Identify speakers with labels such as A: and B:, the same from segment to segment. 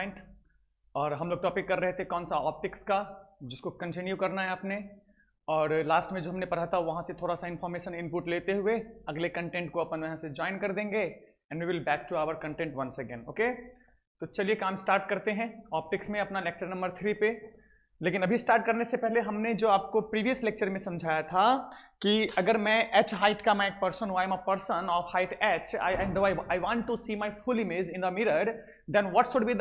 A: Point और हम लोग टॉपिक कर रहे थे कौन सा, ऑप्टिक्स का, जिसको कंटिन्यू करना है आपने। और लास्ट में जो हमने पढ़ा था वहाँ से थोड़ा सा इन्फॉर्मेशन इनपुट लेते हुए अगले कंटेंट को अपन यहाँ से ज्वाइन कर देंगे and we will back to our content once again. Okay, तो चलिए काम स्टार्ट करते हैं ऑप्टिक्स में अपना लेक्चर नंबर 3 पे। लेकिन अभी स्टार्ट करने से पहले हमने जो आपको प्रीवियस लेक्चर में समझाया था कि अगर मैं h हाइट का मैं एक पर्सन हूँ, I am a person of height h, I want to see my full image in the mirror, then what should be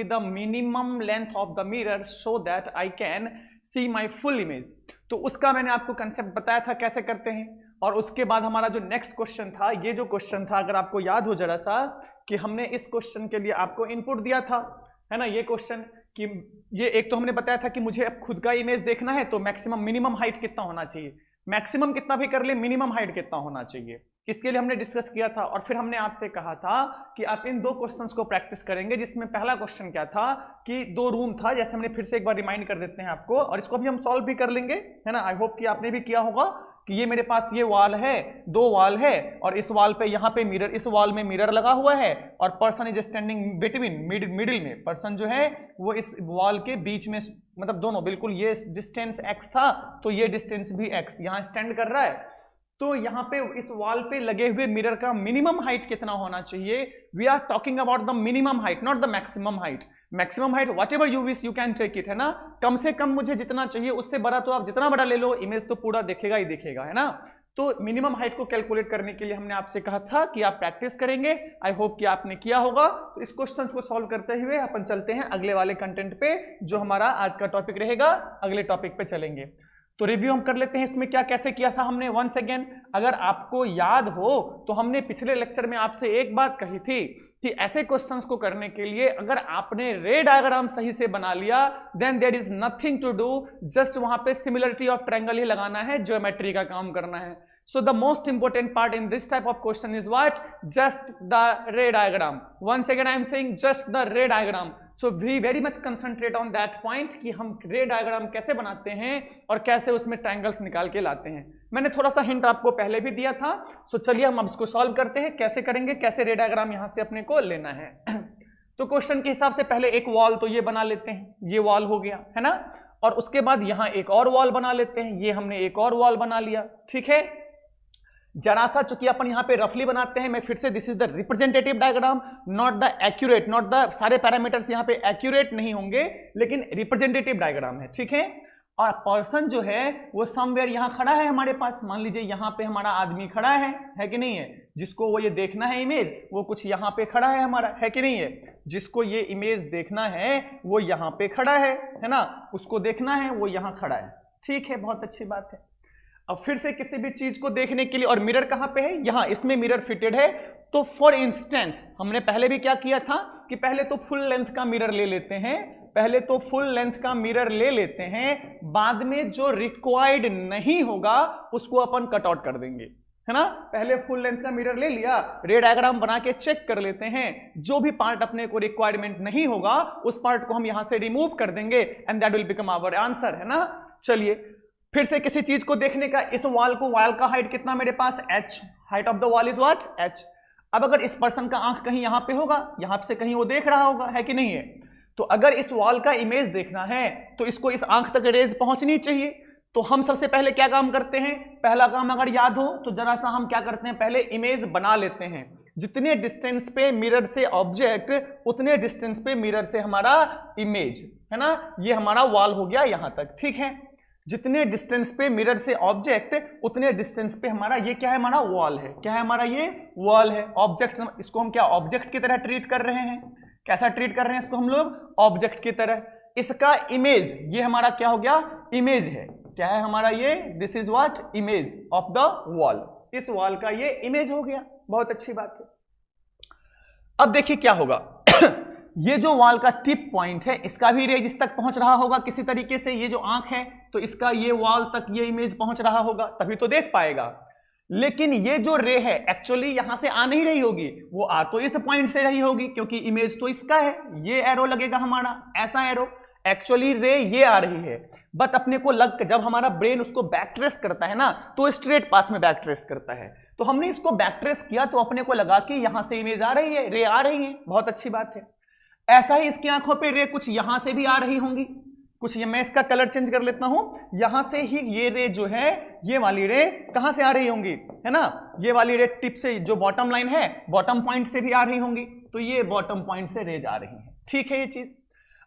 A: the minimum length of the mirror so that I can see my full image. तो उसका मैंने आपको concept बताया था कैसे करते हैं। और उसके बाद हमारा जो नेक्स्ट क्वेश्चन था, ये जो क्वेश्चन था अगर आपको याद हो जरा सा, कि हमने इस क्वेश्चन के लिए आपको इनपुट दिया था, है ना, ये क्वेश्चन कि ये एक तो हमने बताया था कि मुझे अब खुद का इमेज देखना है तो मैक्सिमम मिनिमम हाइट कितना होना चाहिए, मैक्सिमम कितना भी कर ले मिनिमम हाइट कितना होना चाहिए, इसके लिए हमने डिस्कस किया था। और फिर हमने आपसे कहा था कि आप इन दो क्वेश्चंस को प्रैक्टिस करेंगे, जिसमें पहला क्वेश्चन क्या था कि दो रूम था, जैसे हमने फिर से एक बार रिमाइंड कर देते हैं आपको, और इसको भी हम सॉल्व भी कर लेंगे, है ना। आई होप कि आपने भी किया होगा कि ये मेरे पास ये वॉल है, दो वॉल है, और इस वॉल पे यहाँ पे मिरर, इस वॉल में मिरर लगा हुआ है और person is standing between, middle में पर्सन जो है वो इस वॉल के बीच में, मतलब दोनों बिल्कुल, ये डिस्टेंस x था तो ये डिस्टेंस भी x यहाँ स्टैंड कर रहा है। तो यहाँ पे इस वॉल पे लगे हुए मिरर का मिनिमम हाइट कितना होना चाहिए, we are talking about the minimum height, not the maximum height. Maximum height whatever you wish you can take it, है ना, कम से कम मुझे जितना चाहिए, उससे बड़ा तो आप जितना बड़ा ले लो, इमेज तो पूरा देखेगा ही देखेगा, है ना। तो मिनिमम हाइट को कैलकुलेट करने के लिए हमने आपसे कहा था कि आप प्रैक्टिस करेंगे, आई होप कि आपने किया होगा। तो इस क्वेश्चंस को सॉल्व करते हुए अपन चलते हैं अगले वाले कंटेंट पे, जो हमारा आज का टॉपिक रहेगा, अगले टॉपिक पे चलेंगे। तो रिव्यू हम कर लेते हैं इसमें क्या कैसे किया था हमने वंस अगेन। अगर आपको याद हो तो हमने पिछले लेक्चर में आपसे एक बात कही थी कि ऐसे क्वेश्चंस को करने के लिए अगर आपने रे डायग्राम सही से बना लिया then there is nothing to do, just वहां पे सिमिलरिटी ऑफ ट्रायंगल ही लगाना है, ज्योमेट्री का काम करना है। So the most important part in this type of question is what? Just the ray diagram. Once again I am saying just the ray diagram. So we very much concentrate on that point कि हम रे diagram कैसे बनाते हैं और कैसे उसमें triangles निकाल के लाते हैं। मैंने थोड़ा सा हिंट आपको पहले भी दिया था। सो चलिए हम अब इसको सॉल्व करते हैं, कैसे करेंगे, कैसे रे डायग्राम यहाँ से अपने को लेना है। तो क्वेश्चन के हिसाब से पहले एक वॉल तो ये बना लेते हैं, ये वॉल हो गया, है ना। और उसके बाद यहाँ एक और वॉल बना लेते हैं, ये हमने एक और वॉल बना लिया, ठीक है। जरा सा चूंकि अपन यहाँ पे रफली बनाते हैं, मैं फिर से, this is the representative diagram, not the accurate, not the सारे पैरामीटर्स यहाँ पे एक्यूरेट नहीं होंगे, लेकिन रिप्रेजेंटेटिव डायग्राम है, ठीक है। और पर्सन जो है वो समवेयर यहाँ खड़ा है हमारे पास, मान लीजिए यहाँ पे हमारा आदमी खड़ा है कि नहीं है, जिसको वो ये देखना है इमेज, वो कुछ यहाँ पे खड़ा है हमारा, है कि नहीं है, जिसको ये इमेज देखना है वो यहाँ पे खड़ा है ना, उसको देखना है वो यहाँ खड़ा है, ठीक है, बहुत अच्छी बात है। अब फिर से किसी भी चीज को देखने के लिए, और मिरर कहाँ पे है, यहाँ, इसमें मिरर फिटेड है। तो फॉर इंस्टेंस हमने पहले भी क्या किया था कि पहले तो फुल लेंथ का मिरर ले लेते हैं, पहले तो फुल लेंथ का मिरर ले लेते हैं, बाद में जो रिक्वायर्ड नहीं होगा उसको अपन कट आउट कर देंगे, है ना। पहले फुल लेंथ का मिरर ले लिया, रे डायग्राम बना के चेक कर लेते हैं, जो भी पार्ट अपने को रिक्वायरमेंट नहीं होगा उस पार्ट को हम यहां से रिमूव कर देंगे and that will become our answer, है ना। चलिए फिर से किसी चीज को देखने का, इस वॉल को, वॉल का हाइट कितना मेरे पास h, height of the wall is what h। अब अगर इस पर्सन का आंख कहीं यहां पे होगा, यहां से कहीं वो देख रहा होगा, है कि नहीं है, तो अगर इस वॉल का इमेज देखना है तो इसको इस आंख तक रेज पहुंचनी चाहिए। तो हम सबसे पहले क्या काम करते हैं, पहला काम अगर याद हो तो जरा सा हम क्या करते हैं, पहले इमेज बना लेते हैं। जितने डिस्टेंस पे मिरर से ऑब्जेक्ट, उतने डिस्टेंस पे मिरर से हमारा इमेज, है ना। ये हमारा वॉल हो गया यहां तक, ठीक है। जितने डिस्टेंस पे मिरर से ऑब्जेक्ट, उतने डिस्टेंस पे हमारा ये क्या है, हमारा वॉल है, क्या है हमारा, ये वॉल है। ऑब्जेक्ट, इसको हम क्या ऑब्जेक्ट की तरह ट्रीट कर रहे हैं, कैसा ट्रीट कर रहे हैं इसको हम लोग, ऑब्जेक्ट की तरह। इसका इमेज, ये हमारा क्या हो गया, इमेज है, क्या है हमारा ये, this is what, image of the wall, इस वॉल का ये इमेज हो गया, बहुत अच्छी बात है। अब देखिए क्या होगा, ये जो वॉल का टिप पॉइंट है, इसका भी रेज इस तक पहुंच रहा होगा किसी तरीके से, ये जो आंख है तो इसका ये वॉल तक ये इमेज पहुंच रहा होगा, तभी तो देख पाएगा। लेकिन ये जो रे है एक्चुअली यहां से आ नहीं रही होगी, वो आ तो इस पॉइंट से रही होगी, क्योंकि इमेज तो इसका है, ये एरो लगेगा हमारा, ऐसा एरो, एक्चुअली रे ये आ रही है। बट अपने को जब हमारा ब्रेन उसको बैक ट्रेस करता है ना, तो स्ट्रेट पाथ में बैक ट्रेस करता है, तो हमने इसको बैक ट्रेस किया तो अपने को लगा कि यहां से इमेज आ रही है, रे आ रही है, बहुत अच्छी बात है। ऐसा ही इसकी आंखों पे रे कुछ यहां से भी आ रही होंगी, कुछ ये मैं इसका कलर चेंज कर लेता हूं, यहां से ही ये रे जो है, ये वाली रे कहां से आ रही होंगी, है ना, ये वाली रे टिप से जो बॉटम लाइन है बॉटम पॉइंट से भी आ रही होंगी, तो ये बॉटम पॉइंट से रेज आ रही है। ठीक है ये चीज।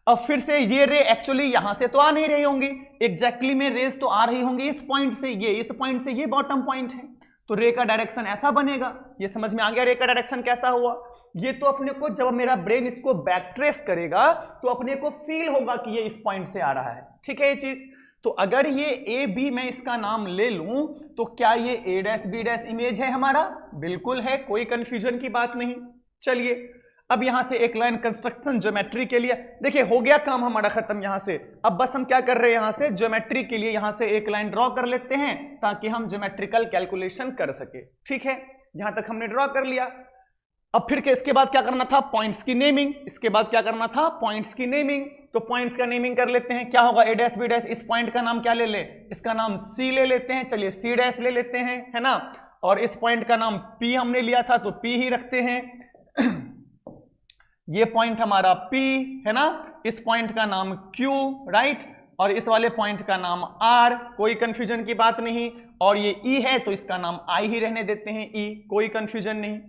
A: अब फिर से ये रे एक्चुअली यहां से तो आ नहीं रही होंगी, एग्जैक्टली में रेज तो आ रही होंगी इस पॉइंट से, ये इस पॉइंट से, ये बॉटम पॉइंट है, तो रे का डायरेक्शन ऐसा बनेगा। ये समझ में आ गया रे का डायरेक्शन कैसा हुआ। ये तो अपने को जब मेरा ब्रेन इसको बैक ट्रेस करेगा तो अपने को फील होगा कि ये इस पॉइंट से आ रहा है। ठीक है ये चीज। तो अगर ये ए बी मैं इसका नाम ले लूं तो क्या ये ए डैश बी डैश इमेज है हमारा? बिल्कुल है, कोई कंफ्यूजन की बात नहीं। चलिए अब यहां से एक लाइन कंस्ट्रक्शन ज्योमेट्री के लिए, देखिए हो गया काम हमारा खत्म यहां से। अब बस हम क्या कर रहे हैं, यहां से ज्योमेट्री के लिए यहां से एक लाइन ड्रॉ कर लेते हैं ताकि हम ज्योमेट्रिकल कैलकुलेशन कर सके। ठीक है, यहां तक हमने ड्रॉ कर लिया। अब फिर के इसके बाद क्या करना था, पॉइंट्स की नेमिंग। इसके बाद क्या करना था, पॉइंट्स की नेमिंग। तो पॉइंट्स का नेमिंग कर लेते हैं, क्या होगा, ए डैश बी डैश, इस पॉइंट का नाम क्या ले ले, इसका नाम सी ले लेते हैं, चलिए सी डैश ले लेते हैं, है ना। और इस पॉइंट का नाम पी हमने लिया था तो पी ही रखते हैं। ये पॉइंट हमारा P है ना, इस पॉइंट का नाम Q, राइट, और इस वाले पॉइंट का नाम R, कोई कंफ्यूजन की बात नहीं। और ये E है तो इसका नाम I ही रहने देते हैं, E, कोई कंफ्यूजन नहीं।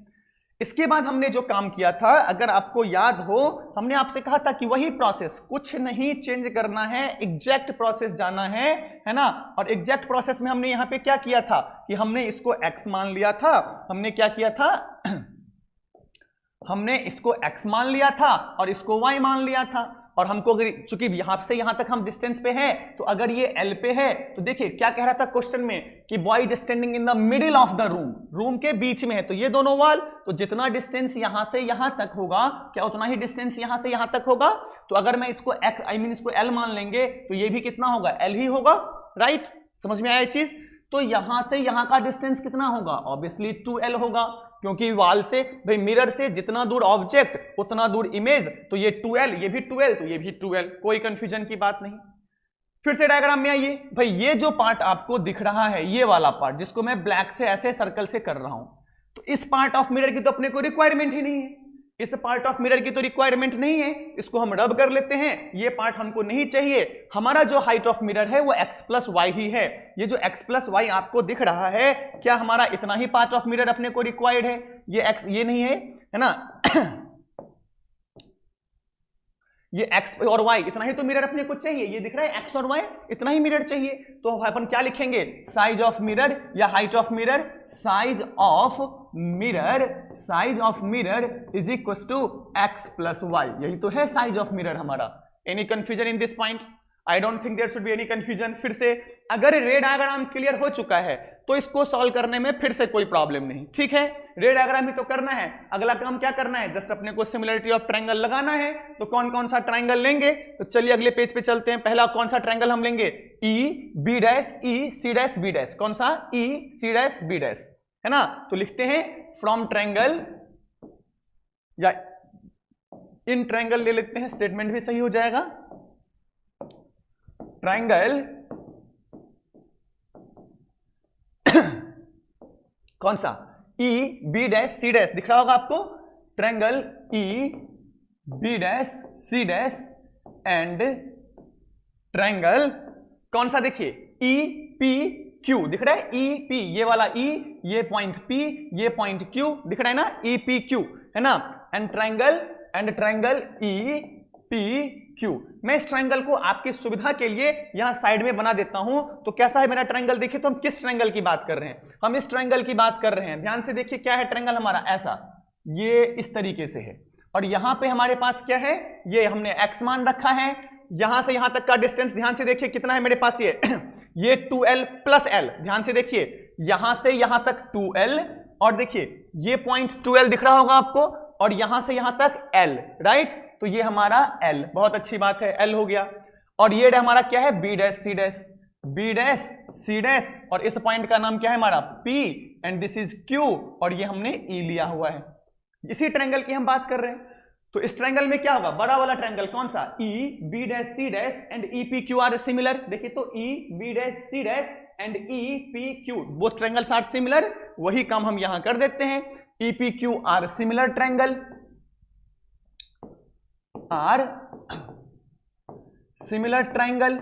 A: इसके बाद हमने जो काम किया था, अगर आपको याद हो, हमने आपसे कहा था कि वही प्रोसेस, कुछ नहीं चेंज करना है, एग्जैक्ट प्रोसेस जाना है ना। और एग्जैक्ट प्रोसेस में हमने यहाँ पे क्या किया था कि हमने इसको x मान लिया था, हमने क्या किया था हमने इसको x मान लिया था और इसको y मान लिया था। और हमको चूंकि यहां से यहां तक हम डिस्टेंस पे है, तो अगर ये L पे है तो देखिए क्या कह रहा था क्वेश्चन में कि boy is standing in the middle of the room, room के बीच में है, तो ये दोनों वॉल, तो जितना डिस्टेंस यहां से यहां तक होगा क्या उतना ही डिस्टेंस यहां से यहां तक होगा। तो अगर मैं इसको x इसको L मान लेंगे तो ये भी कितना होगा, L ही होगा, राइट। समझ में आया ये चीज। तो यहां से यहां का डिस्टेंस कितना होगा, ऑब्वियसली 2L होगा, क्योंकि वॉल से भाई मिरर से जितना दूर ऑब्जेक्ट उतना दूर इमेज, तो ये 2L, ये भी 2L, तो ये भी 2L, कोई कंफ्यूजन की बात नहीं। फिर से डायग्राम में आइए भाई, ये जो पार्ट आपको दिख रहा है, ये वाला पार्ट जिसको मैं ब्लैक से ऐसे सर्कल से कर रहा हूं, तो इस पार्ट ऑफ मिरर की तो अपने को रिक्वायरमेंट ही नहीं है, इस पार्ट ऑफ मिरर की तो रिक्वायरमेंट नहीं है, इसको हम रब कर लेते हैं, ये पार्ट हमको नहीं चाहिए। हमारा जो हाइट ऑफ मिरर है वो x प्लस वाई ही है। ये जो x प्लस वाई आपको दिख रहा है, क्या हमारा इतना ही पार्ट ऑफ मिरर अपने को रिक्वायर्ड है, ये x ये नहीं है ना ये x और y इतना ही तो मिरर अपने को चाहिए, ये दिख रहा है x और y इतना ही मिरर चाहिए। तो अपन क्या लिखेंगे, साइज ऑफ मिरर या height of mirror, size of mirror is equal to x plus Y, यही तो है साइज ऑफ मिरर हमारा। Any confusion in this point? I don't think there should be any confusion. फिर से अगर रे diagram clear हो चुका है तो इसको सॉल्व करने में फिर से कोई प्रॉब्लम नहीं। ठीक है, रे डायग्राम ही तो करना है, अगला काम क्या करना है, जस्ट अपने को सिमिलरिटी ऑफ ट्रायंगल लगाना है। तो कौन कौन सा ट्रायंगल लेंगे, तो चलिए अगले पेज पे चलते हैं। पहला कौन सा ट्रायंगल हम लेंगे, E B dash E C dash B dash, कौन सा, E C dash B dash, है ना। तो लिखते हैं फ्रॉम ट्रायंगल, या इन ट्रायंगल ले लेते हैं, स्टेटमेंट भी सही हो जाएगा। ट्रायंगल कौन सा, E B dash C dash, दिख रहा होगा आपको, triangle E B dash C dash and triangle कौन सा, देखिए ई पी क्यू, दिख रहा है ई पी, ये वाला ई, ये पॉइंट पी, ये पॉइंट क्यू, दिख रहा है ना, ई पी क्यू, है ना। And triangle E P Q. मैं इस ट्रायंगल को आपकी सुविधा के लिए यहां साइड में बना देता हूं। तो कैसा है मेरा ट्रायंगल, देखिए तो हम किस ट्रायंगल की बात कर रहे हैं, हम इस ट्रायंगल की बात कर रहे हैं। ध्यान से देखिए क्या है ट्रायंगल हमारा, ऐसा, ये इस तरीके से है, और यहां पे हमारे पास क्या है, ये हमने x मान रखा है, यहां से यहां तक का डिस्टेंस ध्यान से देखिए कितना है मेरे पास, ये 2L प्लस L, ध्यान से देखिए यहां से यहां तक 2L, और देखिए ये पॉइंट 2L दिख रहा होगा आपको, और यहां से यहां तक L, राइट। तो ये हमारा L, बहुत अच्छी बात है, L हो गया। और ये हमारा क्या है, B dash C dash, B dash C dash, और इस पॉइंट का नाम क्या है हमारा P, and this is Q, और ये हमने E लिया हुआ है। इसी ट्रायंगल की हम बात कर रहे हैं। तो इस ट्रायंगल में क्या होगा, बड़ा वाला ट्रायंगल कौन सा, E B dash C dash and E P Q are similar. देखिए तो E B dash C dash and E P Q, both triangles are similar, वही काम हम यहां कर देते हैं। E P Q are similar triangle, are similar triangle,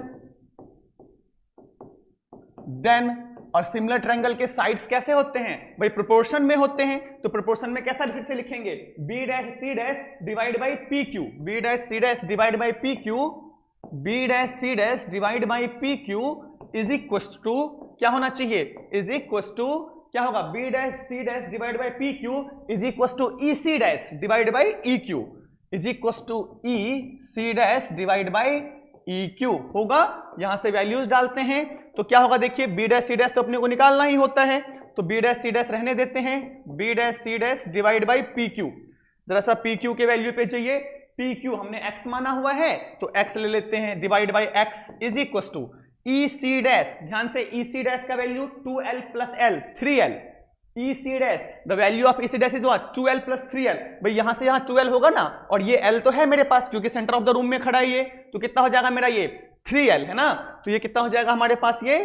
A: then और सिमिलर ट्राइंगल के साइड्स कैसे होते हैं भाई, प्रोपोर्शन में होते हैं। तो प्रोपोर्शन में कैसा फिर से लिखेंगे, B dash C dash divide by P Q, B dash C dash divide by P Q, B dash C dash divide by P Q is equal to क्या होना चाहिए, इज इक्वल टू क्या होगा, B dash C dash divide by P Q is equal to E C dash divide by E Q, is equal to E C dash divide by E Q होगा। यहां से values डालते हैं तो क्या होगा, देखिए बी डैश सी डैश तो अपने को निकालना ही होता है, तो बी डैश सी डैश रहने देते हैं, B dash C dash divide by P Q. जरा सा पी क्यू के वैल्यू पे चाहिए, पी क्यू हमने एक्स माना हुआ है तो एक्स ले लेते हैं, divide by X is equal to E C dash, ध्यान से ई सी डैश का value 2l plus L 3l, E C dash the value of E C dash is what 2l plus 3l। भाई यहां से यहां 2l होगा ना, और ये l तो है मेरे पास क्योंकि सेंटर ऑफ द रूम में खड़ा है ये, तो कितना हो जाएगा मेरा ये 3l है ना, तो ये कितना हो जाएगा हमारे पास ये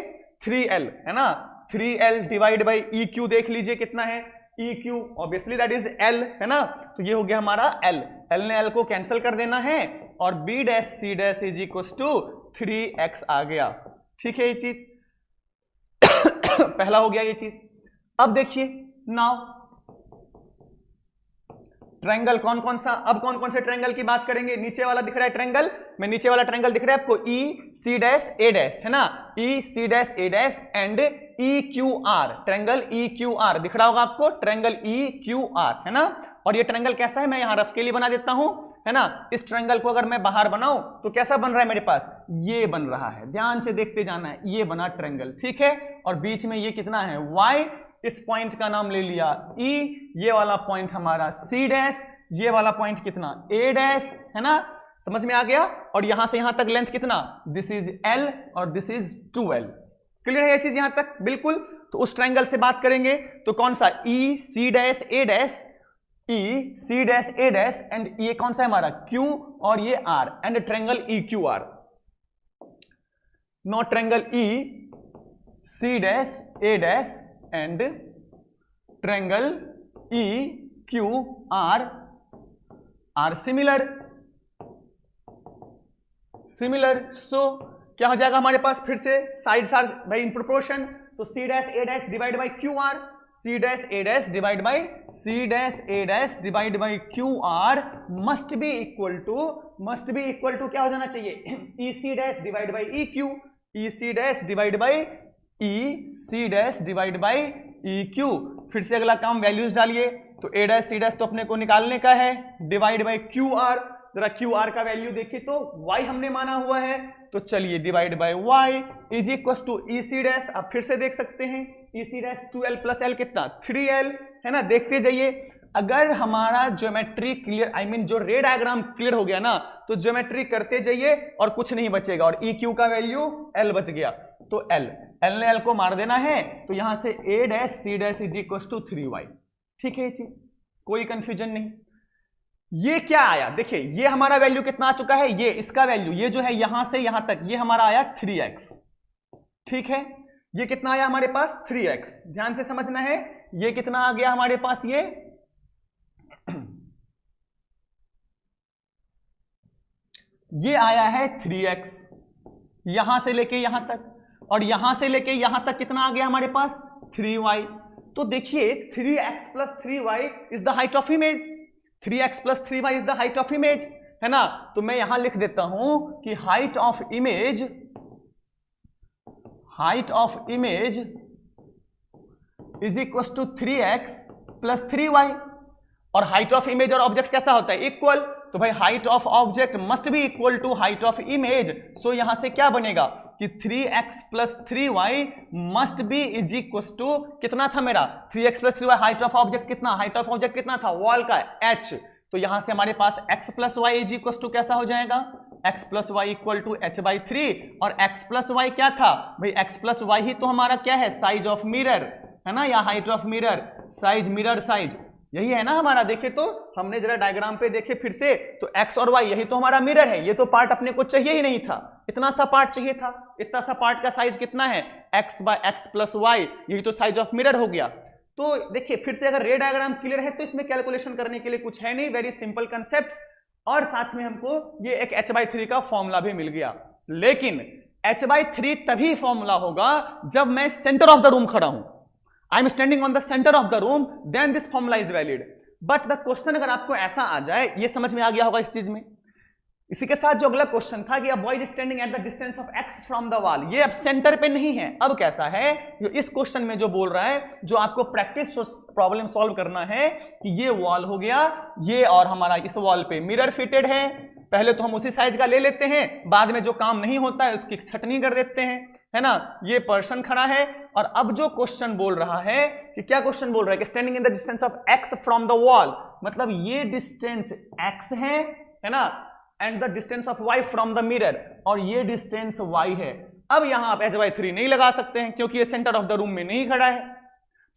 A: 3l है ना, 3l divide by E Q देख लीजिए कितना है, E Q obviously that is l है ना, तो ये हो गया हमारा l, l ने l को कैंसिल कर देना है और b dash C dash is equal to 3x आ गया। ठीक है ये चीज पहला हो गया ये चीज। अब देखिए नाउ ट्रायंगल कौन कौन सा, अब कौन कौन से ट्रायंगल की बात करेंगे, नीचे वाला दिख रहा है ट्रायंगल में, नीचे वाला ट्रायंगल दिख रहा है आपको ई सी डैश ए डैश है ना, E C dash A dash and E Q R, triangle E Q R दिख रहा होगा आपको, ट्रायंगल ई क्यू आर है ना। और ये ट्रायंगल कैसा है, मैं यहां रफ के लिए बना देता हूं है ना, इस ट्रायंगल को अगर मैं बाहर बनाऊं तो कैसा बन रहा है मेरे पास, ये बन रहा है, ध्यान से देखते जाना है, ये बना ट्रायंगल ठीक है, और बीच में ये कितना है y, इस पॉइंट का नाम ले लिया E, ये वाला पॉइंट हमारा C डैश, ये वाला पॉइंट कितना A डैश है ना, समझ में आ गया, और यहां से यहां तक लेंथ कितना, दिस इज L और दिस इज 2L, क्लियर है ये चीज यहां तक बिल्कुल। तो उस ट्रायंगल से बात करेंगे तो कौन सा E C dash A dash, E C dash A dash and ये कौन सा है हमारा Q और ये R and triangle EQR। No triangle E C dash A dash and triangle EQR are similar, so क्या हो जाएगा हमारे पास, फिर से साइड्स आर भाई इन प्रोपोर्शन, तो C dash A dash divide by QR, C dash A dash divide by C dash A dash divide by QR must be equal to क्या हो जाना चाहिए, EC dash divide by EQ, EC dash divide by EC dash divide by EQ। फिर से अगला काम values डालिए, तो A डैश C डैश तो अपने को निकालने का है, डिवाइड बाई QR, जरा QR का वैल्यू देखिए तो Y हमने माना हुआ है, तो चलिए divide by Y is equal to EC dash, आप फिर से देख सकते हैं EC dash 2L plus L कितना 3L है ना, देखते जाइए। अगर हमारा ज्योमेट्री क्लियर, आई मीन जो रे डायग्राम क्लियर हो गया ना, तो ज्योमेट्री करते जाइए और कुछ नहीं बचेगा, और EQ का वैल्यू L बच गया, तो L ने L को मार देना है, तो यहां से A dash C dash is equal to 3Y। ठीक है ये चीज, कोई कंफ्यूजन नहीं। ये क्या आया, देखिए ये हमारा वैल्यू कितना आ चुका है, ये इसका वैल्यू, ये जो है यहां से यहां तक ये हमारा आया 3x। ठीक है, ये कितना आया हमारे पास 3x, ध्यान से समझना है, ये कितना आ गया हमारे पास, ये आया है 3x यहां से लेके यहां तक, और यहां से लेके यहां तक कितना आ गया हमारे पास 3y। तो देखिए 3x plus 3y is the height of image, 3x plus 3y is the height of image है ना, तो मैं यहां लिख देता हूं कि height of image is equal to 3x plus 3y, और हाइट ऑफ इमेज और ऑब्जेक्ट कैसा होता है, इक्वल, तो भाई height of object must be equal to height of image, so यहां से क्या बनेगा कि 3x plus 3y must B is equal to कितना था मेरा 3x plus 3y, height of object कितना था वॉल का h, तो यहां से हमारे पास x plus Y is equal to कैसा हो जाएगा, x plus Y equal to h/3, और x प्लस वाई क्या था भाई, x प्लस वाई ही तो हमारा क्या है, साइज ऑफ मिरर है ना, या height of mirror, size mirror size, यही है ना हमारा। देखे तो हमने जरा डायग्राम पे देखे फिर से, तो x और y यही तो हमारा मिरर है, ये तो पार्ट अपने को चाहिए ही नहीं था, इतना सा पार्ट चाहिए था, इतना सा पार्ट का साइज कितना है x by x plus Y, यही तो साइज ऑफ मिरर हो गया। तो देखिए फिर से अगर रे डायग्राम क्लियर है तो इसमें कैलकुलेशन करने के लिए कुछ है नहीं, वेरी सिंपल कंसेप्ट, और साथ में हमको ये एक h/3 का फॉर्मूला भी मिल गया। लेकिन h/3 तभी फॉर्मूला होगा जब मैं सेंटर ऑफ द रूम खड़ा हूं, I am standing on the centre of the room, then this formula is valid. But the question अगर आपको ऐसा आ जाए, ये समझ में आ गया होगा इस चीज में। इसी के साथ जो अगला क्वेश्चन था कि a boy is standing at the distance of x from the wall, ये अब सेंटर पे नहीं है, अब कैसा है, जो इस क्वेश्चन में जो बोल रहा है, जो आपको प्रैक्टिस प्रॉब्लम सॉल्व करना है कि ये वॉल हो गया, ये और हमारा इस वॉल पे मिरर फिटेड है, पहले तो हम उसी साइज का ले लेते हैं, बाद में जो काम नहीं होता है उसकी छटनी कर देते हैं, है ना। ये पर्सन खड़ा है और अब जो क्वेश्चन बोल रहा है कि क्या क्वेश्चन बोल रहा है कि standing in the distance of x from the wall, मतलब ये डिस्टेंस x है ना, and the distance of y from the mirror, और ये डिस्टेंस y है। अब यहां आप h/3 नहीं लगा सकते हैं क्योंकि ये सेंटर ऑफ द रूम में नहीं खड़ा है।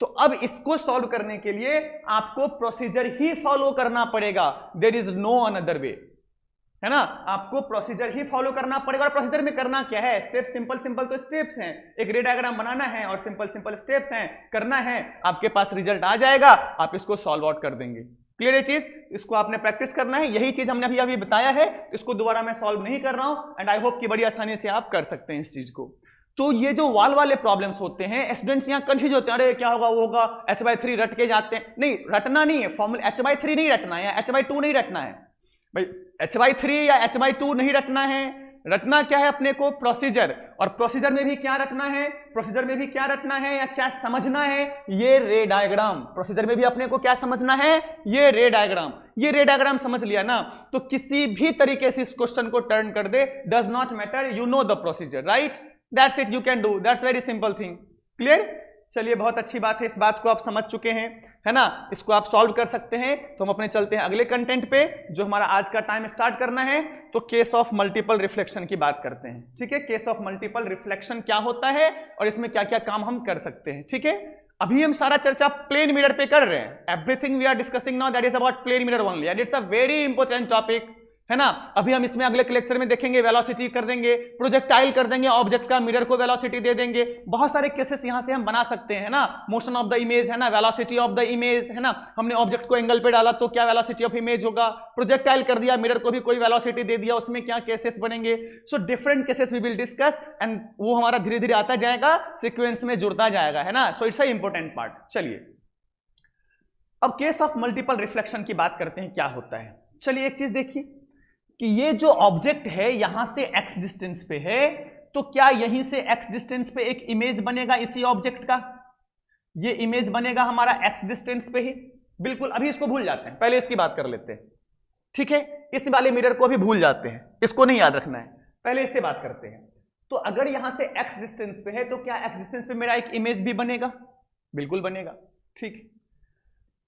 A: तो अब इसको सॉल्व करने के लिए आपको प्रोसीजर ही फॉलो करना पड़ेगा, there is no another way, है ना। आपको प्रोसीजर ही फॉलो करना पड़ेगा। और प्रोसीजर में करना क्या है, स्टेप सिंपल सिंपल तो स्टेप्स हैं, एक रे डायग्राम बनाना है और सिंपल सिंपल स्टेप्स हैं, करना है, आपके पास रिजल्ट आ जाएगा, आप इसको सॉल्व आउट कर देंगे। क्लियर ये चीज, इसको आपने प्रैक्टिस करना है, यही चीज हमने अभी बताया है, इसको दोबारा मैं सॉल्व नहीं कर रहा हूं, एंड आई होप कि बड़ी आसानी से आप कर सकते हैं इस चीज को। तो ये जो वॉल वाले प्रॉब्लम्स होते हैं, स्टूडेंट्स यहाँ कंफ्यूज होते हैं, अरे क्या होगा वो होगा, h/3 रट के जाते हैं, नहीं रटना नहीं है, फॉर्मूला h/3 नहीं रटना है, h/2 नहीं रटना है भाई, h/3 या h/2 नहीं रटना है, रटना क्या है अपने को, प्रोसीजर। और प्रोसीजर में भी क्या रटना है, प्रोसीजर में भी क्या रटना है या क्या समझना है, ये रे डायग्राम। प्रोसीजर में भी अपने को क्या समझना है, ये रे डायग्राम। ये रे डायग्राम समझ लिया ना, तो किसी भी तरीके से इस क्वेश्चन को टर्न कर दे, does not matter, you know the procedure, right, that's it, you can do, that's very simple thing. Clear, चलिए बहुत अच्छी बात है, इस बात को आप समझ चुके हैं, है ना, इसको आप सॉल्व कर सकते हैं। तो हम अपने चलते हैं अगले कंटेंट पे, जो हमारा आज का टाइम स्टार्ट करना है, तो केस ऑफ मल्टीपल रिफ्लेक्शन की बात करते हैं। ठीक है, केस ऑफ मल्टीपल रिफ्लेक्शन क्या होता है और इसमें क्या क्या काम हम कर सकते हैं। ठीक है, अभी हम सारा चर्चा प्लेन मिरर पे कर रहे हैं, everything we are discussing now that is about plane mirror only, and it's a very important topic, है ना। अभी हम इसमें अगले लेक्चर में देखेंगे, वेलोसिटी कर देंगे, प्रोजेक्टाइल कर देंगे, ऑब्जेक्ट का मिरर को वेलोसिटी दे देंगे, बहुत सारे केसेस यहां से हम बना सकते हैं ना, मोशन ऑफ द इमेज, है ना, वेलोसिटी ऑफ द इमेज, है ना, हमने ऑब्जेक्ट को एंगल पे डाला तो क्या वेलोसिटी ऑफ इमेज होगा, प्रोजेक्टाइल कर दिया, मिरर को भी कोई वेलोसिटी दे दिया, उसमें क्या केसेस बनेंगे। So different cases we will discuss, and वो हमारा धीरे धीरे आता जाएगा, सीक्वेंस में जुड़ता जाएगा, है ना। So it's a important part. चलिए अब केस ऑफ मल्टीपल रिफ्लेक्शन की बात करते हैं, क्या होता है। चलिए एक चीज देखिए कि ये जो ऑब्जेक्ट है यहां से x डिस्टेंस पे है, तो क्या यहीं से x डिस्टेंस पे एक इमेज बनेगा इसी ऑब्जेक्ट का, ये इमेज बनेगा हमारा x डिस्टेंस पे ही, बिल्कुल। अभी इसको भूल जाते हैं, पहले इसकी बात कर लेते हैं। ठीक है, इस वाले मिरर को भी भूल जाते हैं, इसको नहीं याद रखना है, पहले इससे बात करते हैं। तो अगर यहां से x डिस्टेंस पे है, तो क्या x डिस्टेंस पे मेरा एक इमेज भी बनेगा, बिल्कुल बनेगा। ठीक,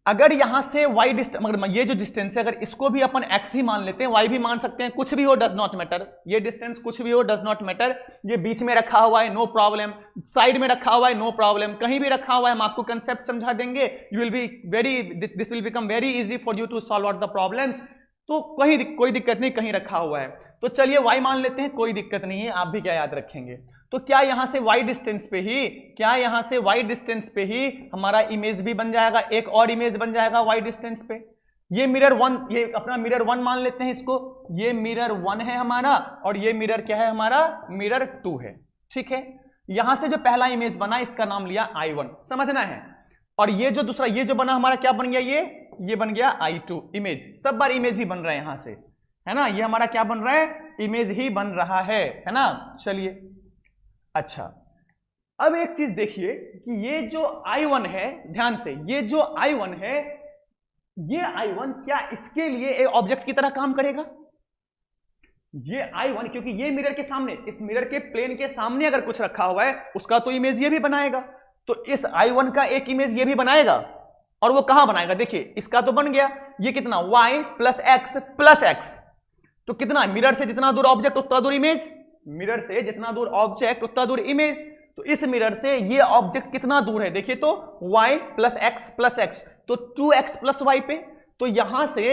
A: अगर यहां से y डिस्टेंस, मगर ये जो डिस्टेंस है अगर इसको भी अपन x ही मान लेते हैं, y भी मान सकते हैं, कुछ भी हो, डज नॉट मैटर, ये डिस्टेंस कुछ भी हो, डज नॉट मैटर, ये बीच में रखा हुआ है, नो प्रॉब्लम, साइड में रखा हुआ है, नो प्रॉब्लम, कहीं भी रखा हुआ है, हम आपको कंसेप्ट समझा देंगे, you will be very, this will become very easy for you to solve out the problems. तो कोई दिक्कत नहीं, कहीं रखा हुआ है, तो चलिए y मान लेते हैं, कोई दिक्कत नहीं है, आप भी क्या याद रखेंगे। तो क्या यहां से y डिस्टेंस पे ही, क्या यहां से y डिस्टेंस पे ही हमारा इमेज भी बन जाएगा, एक और इमेज बन जाएगा y डिस्टेंस पे। ये मिरर 1, ये अपना मिरर 1 मान लेते हैं इसको, ये मिरर 1 है हमारा, और ये मिरर क्या है हमारा, मिरर 2 है। ठीक है, यहां से जो पहला इमेज बना इसका नाम लिया I1, समझना है। और ये जो दूसरा, ये जो बना हमारा क्या बन गया, ये बन गया I2, इमेज, सब बार इमेज ही बन रहा है यहां से, है ना, ये हमारा क्या बन रहा है, इमेज ही बन रहा है ना। चलिए अच्छा, अब एक चीज देखिए कि ये जो I1 है, ध्यान से, ये जो I1 है, ये I1 क्या इसके लिए एक ऑब्जेक्ट की तरह काम करेगा, ये I1, क्योंकि ये मिरर के सामने, इस मिरर के प्लेन के सामने अगर कुछ रखा हुआ है उसका तो इमेज ये भी बनाएगा, तो इस I1 का एक इमेज ये भी बनाएगा, और वो कहां बनाएगा, देखिए इसका तो बन गया, ये कितना y प्लस x, तो कितना, मिरर से जितना दूर ऑब्जेक्ट उतना दूर इमेज, मिरर से जितना दूर ऑब्जेक्ट उतना दूर इमेज। तो इस मिरर से ये ऑब्जेक्ट कितना दूर है, देखिए तो y प्लस x, तो 2x प्लस y पे, तो यहां से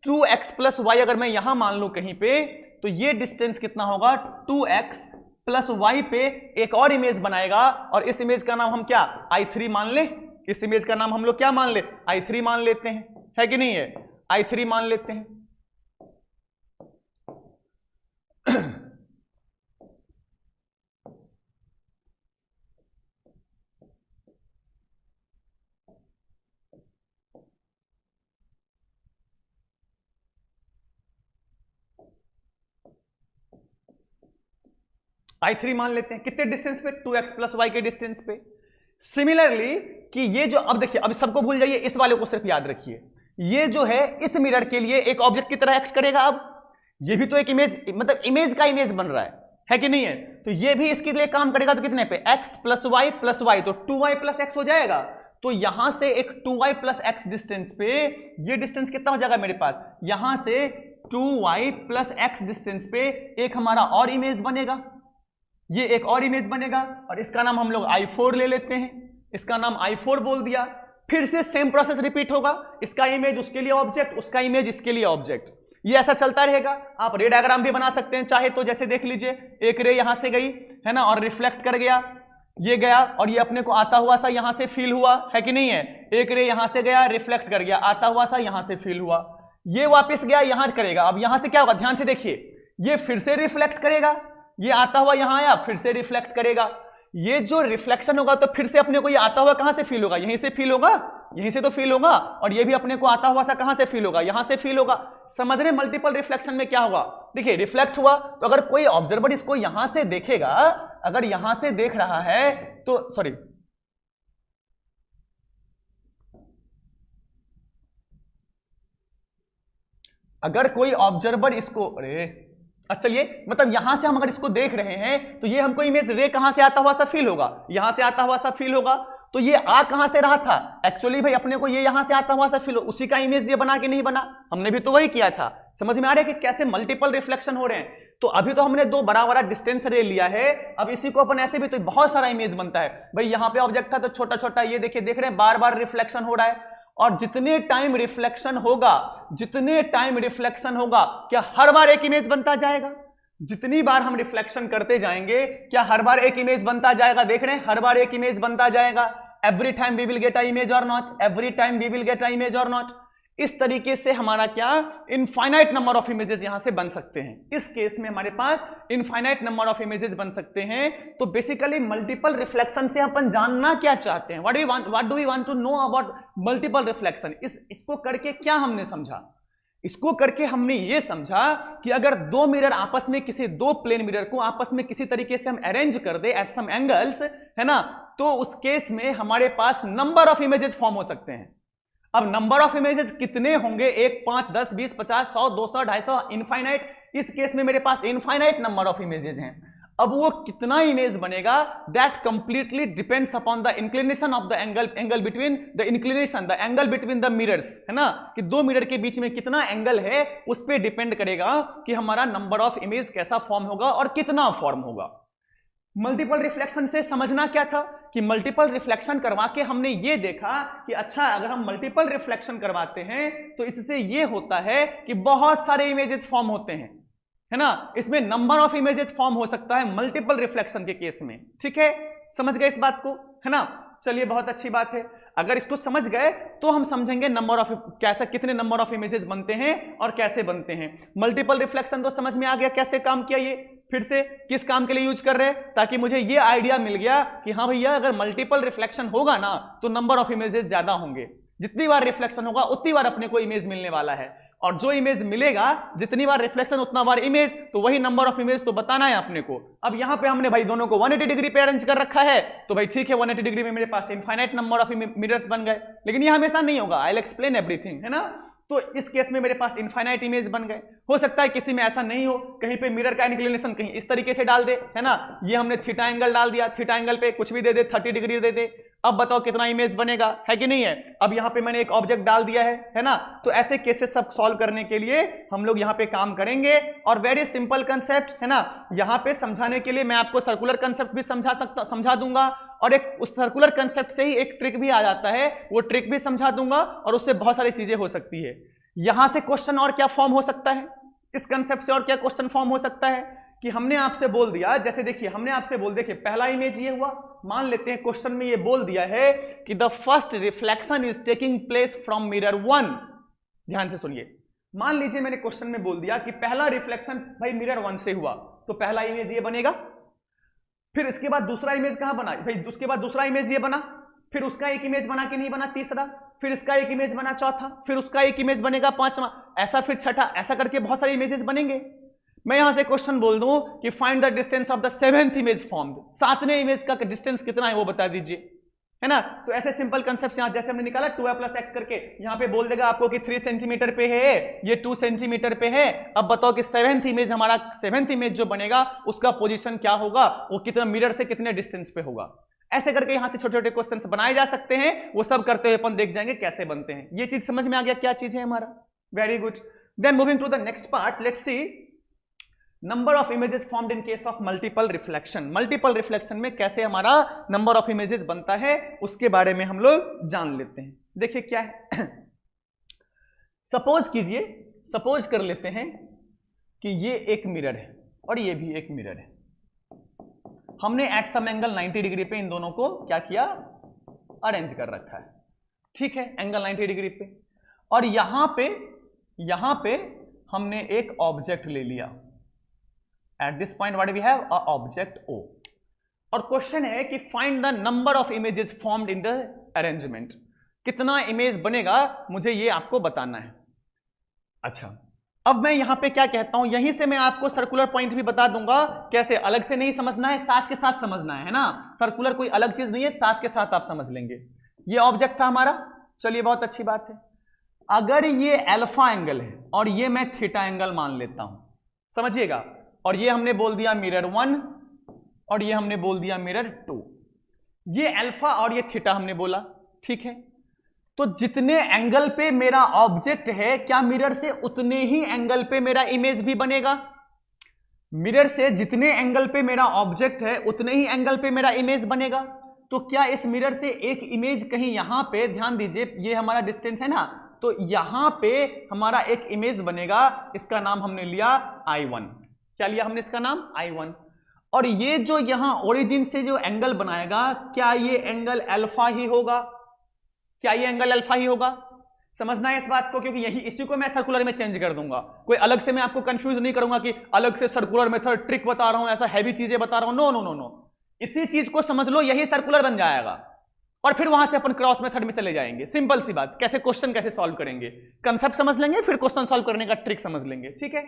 A: 2x प्लस y अगर मैं यहां मान लूं कहीं पे, तो ये डिस्टेंस कितना होगा, 2x प्लस y पे एक और इमेज बनाएगा, और इस इमेज का नाम हम क्या, I3 मान ले, इस इमेज का नाम हम लोग क्या मान ले, I3 मान लेते हैं, है कि नहीं है, I3 मान लेते हैं। I3 मान लेते हैं, कितने डिस्टेंस पे, 2x प्लस वाई के डिस्टेंस पे। सिमिलरली कि ये जो, अब देखिए, अब सबको भूल जाइए, इस वाले को सिर्फ याद रखिए, ये जो है इस मिरर के लिए एक ऑब्जेक्ट की तरह एक्ट करेगा। अब ये भी तो एक इमेज, मतलब इमेज का इमेज बन रहा है कि नहीं है? तो ये भी इसके लिए काम करेगा, तो कितने पे, x प्लस वाई, तो 2y प्लस एक्स हो जाएगा। तो यहां से एक 2y प्लस एक्स डिस्टेंस पे, ये डिस्टेंस कितना हो जाएगा मेरे पास, यहां से 2y प्लस एक्स डिस्टेंस पे एक हमारा और इमेज बनेगा, ये एक और इमेज बनेगा, और इसका नाम हम लोग I4 ले लेते हैं, इसका नाम I4 बोल दिया। फिर से सेम प्रोसेस रिपीट होगा, इसका इमेज उसके लिए ऑब्जेक्ट, उसका इमेज इसके लिए ऑब्जेक्ट, ये ऐसा चलता रहेगा। आप रे डायग्राम भी बना सकते हैं चाहे तो, जैसे देख लीजिए, एक रे यहां से गई है ना, और रिफ्लेक्ट कर गया, ये गया, और ये अपने को आता हुआ सा यहां से फील हुआ, है कि नहीं है? एक रे यहां से गया, रिफ्लेक्ट कर गया, आता हुआ सा यहां से फील हुआ, ये वापस गया यहां करेगा। अब यहां से क्या होगा, ध्यान से देखिए, ये फिर से रिफ्लेक्ट करेगा, ये आता हुआ यहां आया, फिर से रिफ्लेक्ट करेगा, ये जो रिफ्लेक्शन होगा तो फिर से अपने को ये आता हुआ कहां से फील होगा, यहीं से फील होगा, यहीं से तो फील होगा, और ये भी अपने को आता हुआ सा कहां से फील होगा, यहां से फील होगा। समझ रहे? मल्टीपल रिफ्लेक्शन में क्या होगा, देखिए रिफ्लेक्ट हुआ, तो अगर कोई ऑब्जर्वर इसको यहां से देखेगा, अगर यहां से देख रहा है तो, सॉरी, अगर कोई ऑब्जर्वर इसको, अरे अच्छा, ये मतलब यहां से हम अगर इसको देख रहे हैं तो ये हमको इमेज रे कहां से आता हुआ सा फील होगा, यहां से आता हुआ सा फील होगा। तो ये आ कहां से रहा था, एक्चुअली भाई अपने को ये यहां से आता हुआ सा फील, उसी का इमेज ये बना कि नहीं बना, हमने भी तो वही किया था। समझ में आ रहा है कि कैसे मल्टीपल रिफ्लेक्शन हो रहे हैं? तो अभी तो हमने दो बड़ा बड़ा डिस्टेंस रे लिया है, अब इसी को अपन ऐसे भी तो बहुत सारा इमेज बनता है भाई। यहां पे ऑब्जेक्ट था तो छोटा छोटा, ये देखिए, देख रहे हैं बार बार रिफ्लेक्शन हो रहा है, और जितने टाइम रिफ्लेक्शन होगा, जितने टाइम रिफ्लेक्शन होगा, क्या हर बार एक इमेज बनता जाएगा? जितनी बार हम रिफ्लेक्शन करते जाएंगे, क्या हर बार एक इमेज बनता जाएगा? देख रहे हैं, हर बार एक इमेज बनता जाएगा। Every time we will get a image or not, every time we will get a image or not. इस तरीके से हमारा क्या, इनफाइनाइट नंबर ऑफ इमेजेस यहां से बन सकते हैं। इस केस में हमारे पास इनफाइनाइट नंबर ऑफ इमेजेस बन सकते हैं। तो बेसिकली मल्टीपल रिफ्लेक्शन से अपन जानना क्या चाहते हैं, what do we want to know about multiple reflection? इसको करके क्या हमने समझा, इसको करके हमने ये समझा कि अगर दो मिरर आपस में, किसी दो प्लेन मिरर को आपस में किसी तरीके से हम अरेंज कर दे एट सम एंगल्स, है ना, तो उस केस में हमारे पास नंबर ऑफ इमेजेस फॉर्म हो सकते हैं। अब नंबर ऑफ इमेजेस कितने होंगे, 1, 5, 10, 20, 50, 100, 200, 250, इनफाइनाइट। इस केस में मेरे पास इनफाइनाइट नंबर ऑफ इमेजेस हैं। अब वो कितना इमेज बनेगा, that completely depends upon the inclination of the angle between the inclination, the angle between the mirrors, है ना, कि दो मिरर के बीच में कितना एंगल है, उस पर डिपेंड करेगा कि हमारा नंबर ऑफ इमेज कैसा फॉर्म होगा और कितना फॉर्म होगा। मल्टीपल रिफ्लेक्शन से समझना क्या था कि मल्टीपल रिफ्लेक्शन करवा के हमने ये देखा कि अच्छा, अगर हम मल्टीपल रिफ्लेक्शन करवाते हैं तो इससे ये होता है कि बहुत सारे इमेजेस फॉर्म होते हैं, है ना, इसमें नंबर ऑफ इमेजेस फॉर्म हो सकता है मल्टीपल रिफ्लेक्शन के केस में। ठीक है, समझ गए इस बात को, है ना? चलिए, बहुत अच्छी बात है। अगर इसको समझ गए तो हम समझेंगे नंबर ऑफ, कैसा, कितने नंबर ऑफ इमेजेस बनते हैं और कैसे बनते हैं। मल्टीपल रिफ्लेक्शन तो समझ में आ गया कैसे काम किया, ये फिर से किस काम के लिए यूज कर रहे हैं, ताकि मुझे ये आइडिया मिल गया कि हाँ भैया, अगर मल्टीपल रिफ्लेक्शन होगा ना तो नंबर ऑफ इमेजेस ज्यादा होंगे। जितनी बार रिफ्लेक्शन होगा उतनी बार अपने को इमेज मिलने वाला है, और जो इमेज मिलेगा, जितनी बार रिफ्लेक्शन उतना बार इमेज, तो वही नंबर ऑफ इमेज तो बताना है अपने को। अब यहां पे हमने भाई दोनों को 180 डिग्री पे अरेंज कर रखा है, तो भाई ठीक है, 180 डिग्री में मेरे पास इनफाइनाइट नंबर ऑफ मिरर्स बन गए। लेकिन ये हमेशा नहीं होगा, आई विल एक्सप्लेन एवरीथिंग, है ना। तो इस केस में मेरे पास इनफाइनाइट इमेज बन गए। हो सकता है किसी में ऐसा नहीं हो, कहीं पे मिरर का इंक्लिनेशन कहीं इस तरीके से डाल दे, है ना, ये हमने थीटा एंगल डाल दिया, थीटा एंगल पे कुछ भी दे दे, 30 डिग्री दे दे। अब बताओ कितना इमेज बनेगा, है कि नहीं है? अब यहाँ पे मैंने एक ऑब्जेक्ट डाल दिया है ना। तो ऐसे केसेस सब सॉल्व करने के लिए हम लोग यहाँ पे काम करेंगे, और वेरी सिंपल कंसेप्ट, है ना। यहाँ पे समझाने के लिए मैं आपको सर्कुलर कंसेप्ट भी समझा दूंगा, और एक उस सर्कुलर कंसेप्ट से ही एक ट्रिक भी आ जाता है, वो ट्रिक भी समझा दूंगा, और उससे बहुत सारी चीजें हो सकती है। यहां से क्वेश्चन और क्या फॉर्म हो सकता है, इस कंसेप्ट से और क्या क्वेश्चन फॉर्म हो सकता है कि हमने आपसे बोल दिया, जैसे देखिए हमने आपसे बोल, देखिए पहला इमेज ये हुआ, मान लेते हैं क्वेश्चन में ये बोल दिया है कि the first reflection is taking place from mirror 1। ध्यान से सुनिए, मान लीजिए मैंने क्वेश्चन में बोल दिया कि पहला रिफ्लेक्शन भाई मिरर 1 से हुआ, तो पहला इमेज ये बनेगा। फिर इसके बाद दूसरा इमेज कहां बना भाई, उसके बाद दूसरा इमेज ये बना, फिर उसका एक इमेज बना कि नहीं बना तीसरा, फिर इसका एक इमेज बना चौथा, फिर उसका एक इमेज बनेगा पांचवा, ऐसा फिर छठा, ऐसा करके बहुत सारे इमेजेस बनेंगे। मैं यहां से क्वेश्चन बोल दूं कि find the distance of the 7th image formed, 7वें इमेज का डिस्टेंस कितना है वो बता दीजिए, है ना। तो ऐसे सिंपल कंसेप्ट यहां जैसे हमने निकाला 2a + x करके, यहां पे बोल देगा आपको कि 3 सेंटीमीटर पे है, ये 2 सेंटीमीटर पे है। अब बताओ कि 7th इमेज हमारा 7th इमेज जो बनेगा उसका पोजीशन क्या होगा, वो कितना मिरर से कितने डिस्टेंस पे होगा। ऐसे करके यहां से छोटे छोटे क्वेश्चंस बनाए जा सकते हैं, वो सब करते हुए अपन देख जाएंगे कैसे बनते हैं। ये चीज समझ में आ गया क्या चीज है हमारा, very good. Then moving to the next part, let's see number of images formed in case of multiple reflection. Multiple reflection में कैसे हमारा नंबर ऑफ इमेजेस बनता है उसके बारे में हम लोग जान लेते हैं। देखिए क्या है सपोज कीजिए, सपोज कर लेते हैं कि ये एक मिरर है और ये भी एक मिरर है। हमने एट सम एंगल 90 डिग्री पे इन दोनों को क्या किया, अरेंज कर रखा है, ठीक है, एंगल 90 डिग्री पे। और यहां पे हमने एक ऑब्जेक्ट ले लिया। At this point what we have a object O, और क्वेश्चन है कि find the number of images formed in the arrangement. कितना इमेज बनेगा मुझे ये आपको बताना है। अच्छा, अब मैं यहां पे क्या कहता हूं, यहीं से मैं आपको सर्कुलर पॉइंट भी बता दूंगा। कैसे, अलग से नहीं समझना है, साथ के साथ समझना है ना। सर्कुलर कोई अलग चीज नहीं है, साथ के साथ आप समझ लेंगे। ये ऑब्जेक्ट था हमारा, चलिए बहुत अच्छी बात है। अगर ये अल्फा एंगल है और ये मैं थीटा एंगल मान लेता हूं, समझिएगा, और ये हमने बोल दिया मिरर 1 और ये हमने बोल दिया मिरर 2, ये अल्फा और ये थीटा हमने बोला, ठीक है। तो जितने एंगल पे मेरा ऑब्जेक्ट है, क्या मिरर से उतने ही एंगल पे मेरा इमेज भी बनेगा? मिरर से जितने एंगल पे मेरा ऑब्जेक्ट है उतने ही एंगल पे मेरा इमेज बनेगा। तो क्या इस मिरर से एक इमेज कहीं यहां पे, ध्यान दीजिए ये हमारा डिस्टेंस है ना, तो यहां पे हमारा एक इमेज बनेगा, इसका नाम हमने लिया I1। क्या लिया हमने इसका नाम, I1। और ये जो यहां ओरिजिन से जो एंगल बनाएगा, क्या ये एंगल अल्फा ही होगा? क्या ये एंगल अल्फा ही होगा? समझना है इस बात को, क्योंकि यही इसी को मैं सर्कुलर में चेंज कर दूंगा। कोई अलग से मैं आपको कंफ्यूज नहीं करूंगा कि अलग से सर्कुलर मेथड ट्रिक बता रहा हूं, ऐसा हैवी चीजें बता रहा हूं। नो नो नो नो, इसी चीज को समझ लो, यही सर्कुलर बन जाएगा। और फिर वहां से अपन क्रॉस मेथड में चले जाएंगे। सिंपल सी बात, कैसे क्वेश्चन कैसे सॉल्व करेंगे, कंसेप्ट समझ लेंगे, फिर क्वेश्चन सॉल्व करने का ट्रिक समझ लेंगे, ठीक है।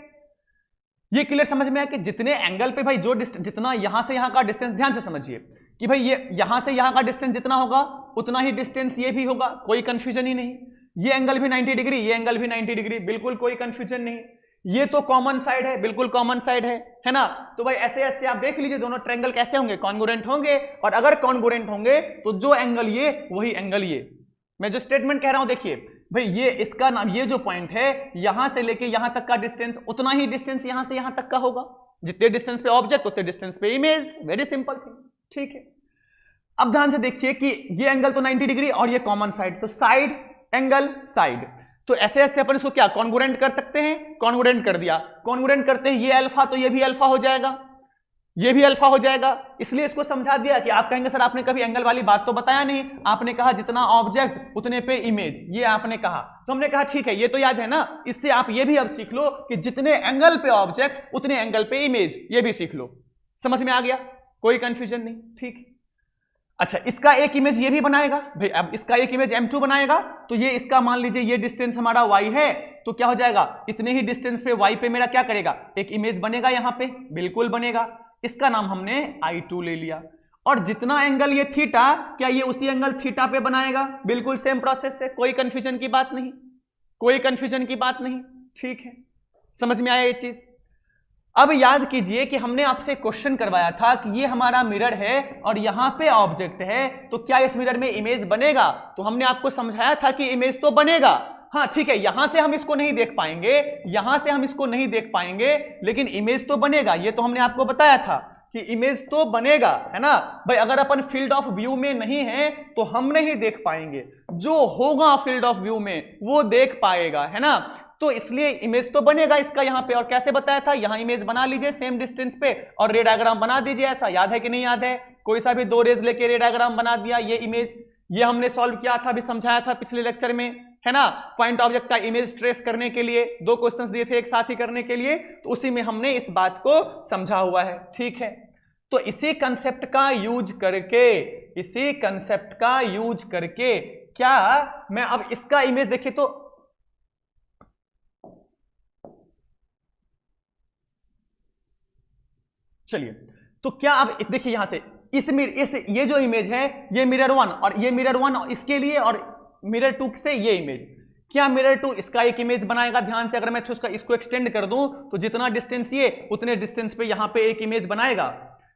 A: ये क्लियर समझ में आया कि जितने एंगल पे भाई जो जितना यहां से यहां का डिस्टेंस, ध्यान से समझिए कि भाई ये यहां से यहां का डिस्टेंस जितना होगा उतना ही डिस्टेंस ये भी होगा, कोई कंफ्यूजन ही नहीं। ये एंगल भी 90 डिग्री, ये एंगल भी 90 डिग्री, बिल्कुल कोई कंफ्यूजन नहीं। ये तो कॉमन साइड है, बिल्कुल कॉमन साइड है ना। तो भाई ऐसे ऐसे आप देख लीजिए दोनों ट्रायंगल कैसे होंगे, कॉन्ग्रुएंट होंगे। और अगर कॉन्ग्रुएंट होंगे तो जो एंगल ये वही एंगल ये। मैं जो स्टेटमेंट कह रहा हूं देखिए भाई, ये इसका नाम, ये जो पॉइंट है यहां से लेके यहां तक का डिस्टेंस उतना ही डिस्टेंस यहां से यहां तक का होगा। जितने डिस्टेंस पे ऑब्जेक्ट उतने डिस्टेंस पे इमेज, वेरी सिंपल थिंग, ठीक है। अब ध्यान से देखिए कि ये एंगल तो 90 डिग्री और ये कॉमन साइड, तो साइड एंगल साइड, तो ऐसे ऐसे अपन इसको क्या कॉन्ग्रुएंट कर सकते हैं, कॉन्ग्रुएंट कर दिया। कॉन्ग्रुएंट करते हैं ये अल्फा तो ये भी अल्फा हो जाएगा, ये भी अल्फा हो जाएगा। इसलिए इसको समझा दिया कि आप कहेंगे सर आपने कभी एंगल वाली बात तो बताया नहीं, आपने कहा जितना ऑब्जेक्ट उतने पे इमेज, ये आपने कहा। तो हमने कहा ठीक है, ये तो याद है ना, इससे आप ये भी अब सीख लो कि जितने एंगल पे ऑब्जेक्ट उतने एंगल पे इमेज, ये भी सीख लो। समझ में आ गया, कोई कंफ्यूजन नहीं, ठीक। अच्छा, इसका एक इमेज ये भी बनाएगा भाई, अब इसका एक इमेज M2 बनाएगा, तो ये इसका मान लीजिए ये डिस्टेंस हमारा Y है, तो क्या हो जाएगा, इतने ही डिस्टेंस पे Y पे मेरा क्या करेगा, एक इमेज बनेगा यहां पे, बिल्कुल बनेगा। इसका नाम हमने I2 ले लिया। और जितना एंगल ये थीटा, क्या ये उसी एंगल थीटा पे बनाएगा, बिल्कुल सेम प्रोसेस से, कोई कंफ्यूजन की बात नहीं, कोई कंफ्यूजन की बात नहीं, ठीक है। समझ में आया ये चीज। अब याद कीजिए कि हमने आपसे क्वेश्चन करवाया था कि ये हमारा मिरर है और यहां पे ऑब्जेक्ट है, तो क्या इस मिरर में इमेज बनेगा? तो हमने आपको समझाया था कि इमेज तो बनेगा। हाँ ठीक है, यहां से हम इसको नहीं देख पाएंगे, यहां से हम इसको नहीं देख पाएंगे, लेकिन इमेज तो बनेगा। ये तो हमने आपको बताया था कि इमेज तो बनेगा, है ना भाई। अगर अपन फील्ड ऑफ व्यू में नहीं है तो हम नहीं देख पाएंगे, जो होगा फील्ड ऑफ व्यू में वो देख पाएगा, है ना। तो इसलिए इमेज तो बनेगा इसका यहां पे। और कैसे बताया था, यहां इमेज बना लीजिए सेम डिस्टेंस पे और रे डायग्राम बना दीजिए। ऐसा याद है कि नहीं याद है? कोई सा भी दो रेज लेके रे डायग्राम बना दिया, ये इमेज, ये हमने सॉल्व किया था, भी समझाया था पिछले लेक्चर में, है ना। पॉइंट ऑब्जेक्ट का इमेज ट्रेस करने के लिए दो क्वेश्चंस दिए थे एक साथ ही करने के लिए, तो उसी में हमने इस बात को समझा हुआ है, ठीक है। तो इसी कंसेप्ट का यूज करके, इसी कंसेप्ट का यूज करके क्या मैं अब इसका इमेज देखिए तो चलिए, तो क्या अब देखिए यहां से इस ये जो इमेज है ये मिरर 1 और ये मिरर 1 इसके लिए और मिरर 2 से ये इमेज, क्या मिरर 2 इसका एक इमेज बनाएगा? ध्यान से अगर मैं इसको एक्सटेंड कर दूं तो जितना डिस्टेंस ये उतने डिस्टेंस पे यहां पे एक इमेज बनाएगा।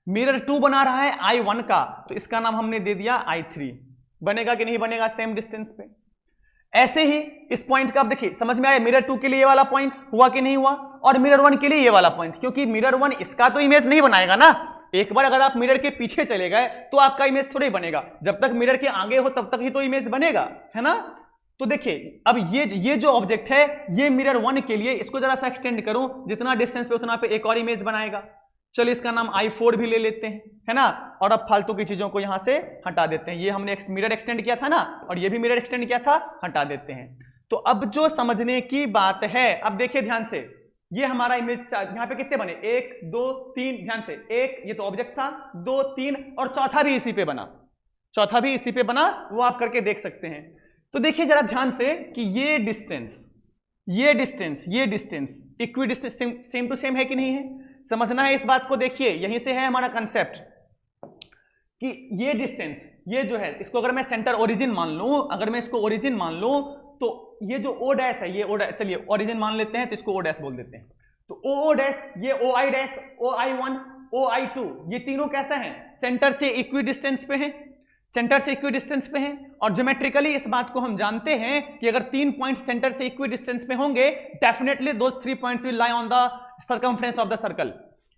A: मिरर 2 बना रहा है I1 का, तो इसका नाम हमने दे दिया I3। बनेगा कि नहीं बनेगा सेम डिस्टेंस पे? ऐसे ही इस पॉइंट का आप देखिए समझ में आया, मिरर 2 के लिए ये वाला पॉइंट हुआ कि नहीं हुआ, और मिरर 1 के लिए ये वाला पॉइंट, क्योंकि मिरर 1 इसका तो इमेज नहीं बनाएगा ना। एक बार अगर आप मिरर के पीछे चले गए तो आपका इमेज थोड़ी बनेगा, जब तक मिरर के आगे हो तब तक ही तो इमेज बनेगा, है ना। तो देखिए अब ये जो ऑब्जेक्ट है ये मिरर 1 के लिए, इसको जरा सा एक्सटेंड करूं, जितना डिस्टेंस पे उतना पे एक और इमेज बनाएगा। चलिए इसका नाम I4 भी ले लेते हैं, है ना। और अब फालतू की चीजों को यहां से हटा देते हैं। ये हमने मिरर एक्सटेंड किया था ना, और ये भी मिरर एक्सटेंड किया था, हटा देते हैं। तो अब जो समझने की बात है, अब देखिए ध्यान से, ये हमारा इमेज यहां पे कितने बने, 1 2 3, ध्यान से, एक ये तो ऑब्जेक्ट था, 2 3 और चौथा भी इसी पे बना, चौथा भी इसी पे बना, वो आप करके देख सकते हैं। तो देखिए जरा ध्यान से कि ये distance equidistance same to same है कि नहीं है, समझना है इस बात को। देखिए यहीं से है हमारा कंसेप्ट कि ये डिस्टेंस, ये जो है, इसको अगर मैं सेंटर ओरिजिन मान लूं, अगर मैं इसको ओरिजिन मान लूं, तो ये जो ओ डैश है, ये ओ डैश, चलिए ओरिजिन मान लेते हैं तो इसको ओ डैश बोल देते हैं। तो ओ डैश, ये ओ I dash, O I1, O I2, ये तीनों कैसा है, सेंटर से इक्वी डिस्टेंस पे हैं, सेंटर से इक्वी डिस्टेंस पे हैं। और ज्योमेट्रिकली इस बात को हम जानते हैं कि अगर 3 पॉइंट्स सेंटर से इक्वी डिस्टेंस पे होंगे, definitely those 3 points will lie on the circumference of the circle.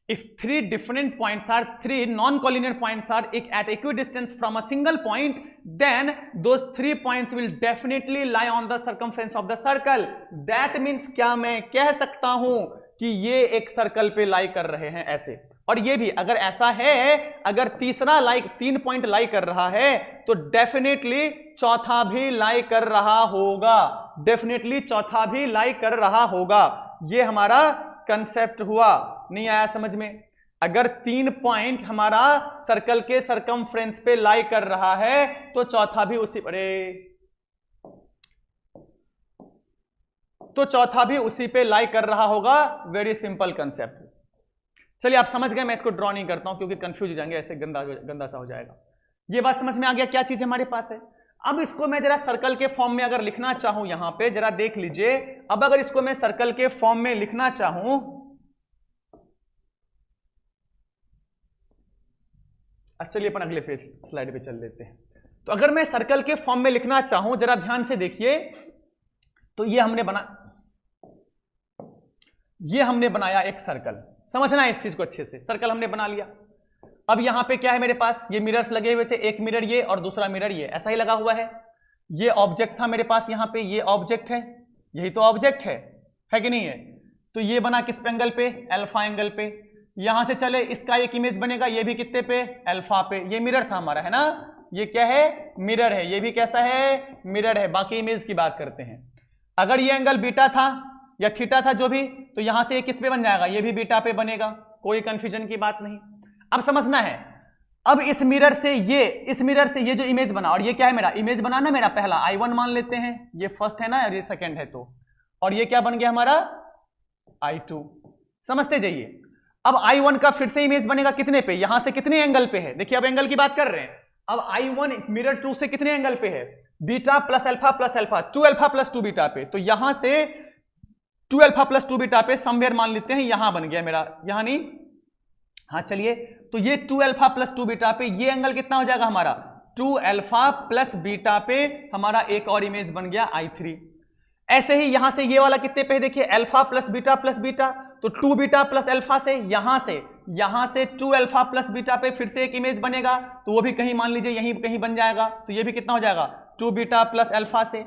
A: If 3 different points are 3 non-collinear points are at equidistance from a single point, then those 3 points will definitely lie on the circumference of the circle. That means क्या मैं कह सकता हूं कि ये एक circle पे लाई कर रहे हैं ऐसे, और ये भी अगर ऐसा है, अगर तीसरा 3 पॉइंट लाई कर रहा है तो डेफिनेटली चौथा भी लाई कर रहा होगा, डेफिनेटली चौथा भी लाई कर रहा होगा। ये हमारा कंसेप्ट हुआ, नहीं आया समझ में? अगर 3 पॉइंट हमारा सर्कल के सरकमफ्रेंस पे लाई कर रहा है तो चौथा भी उसी पे लाई कर रहा होगा। Very simple concept. चलिए आप समझ गए, मैं इसको ड्रॉ नहीं करता हूं क्योंकि कंफ्यूज हो जाएंगे, ऐसे गंदा सा हो जाएगा। ये बात समझ में आ गया क्या चीज हमारे पास है। अब इसको मैं जरा सर्कल के फॉर्म में अगर लिखना चाहूं, यहां पे जरा देख लीजिए, अब अगर इसको मैं सर्कल के फॉर्म में लिखना चाहूं, चलिए अपन अगले पेज स्लाइड पे चल लेते हैं। तो अगर मैं सर्कल के फॉर्म में लिखना चाहूं, जरा ध्यान से देखिए, तो ये हमने बनाया एक सर्कल, समझना है इस चीज को अच्छे से। सर्कल हमने बना लिया। अब यहां पे क्या है मेरे पास, ये मिरर्स लगे हुए थे, एक मिरर ये और दूसरा मिरर ये, ऐसा ही लगा हुआ है। ये ऑब्जेक्ट था मेरे पास, यहां पे ये ऑब्जेक्ट है, यही तो ऑब्जेक्ट है कि नहीं है। तो ये बना किस पे, एंगल पे, अल्फा एंगल पे। यहां से चले इसका एक इमेज बनेगा, ये भी कितने पे, अल्फा पे। ये मिरर था हमारा, है ना, ये क्या है, मिरर है। ये भी कैसा है, मिरर है। बाकी इमेज की बात करते हैं। अगर ये एंगल बीटा था या थीटा था जो भी, तो यहां से ये किस पे बन जाएगा, ये भी बीटा पे बनेगा, कोई कंफ्यूजन की बात नहीं। अब समझना है, अब इस मिरर से ये जो इमेज बना, और ये क्या है मेरा इमेज बना ना, मेरा पहला I1 मान लेते हैं, ये फर्स्ट है ना और ये सेकंड है, तो और ये क्या बन गया हमारा I2। समझते जाइए। अब I1 का फिर से इमेज बनेगा कितने पे, यहां से कितने एंगल पे है, देखिए अब एंगल की बात कर रहे हैं। अब I1 मिरर 2 से कितने एंगल पे है, beta plus alpha 2 alpha plus 2 beta पे। तो यहां से 2 अल्फा प्लस 2 बीटा पे समवेयर मान लेते हैं, यहां बन गया मेरा, यहां नहीं, हाँ चलिए। तो ये 2 अल्फा प्लस 2 बीटा पे ये एंगल कितना हो जाएगा हमारा, 2 अल्फा प्लस बीटा पे हमारा एक और इमेज बन गया I3। ऐसे ही यहां से ये वाला कितने पे है, देखिए अल्फा प्लस बीटा, तो 2 बीटा प्लस अल्फा से यहां से 2 अल्फा प्लस बीटा पे फिर से एक इमेज बनेगा, तो वो भी कहीं मान लीजिए यहीं कहीं बन जाएगा। तो ये भी कितना हो जाएगा, 2 बीटा प्लस अल्फा से।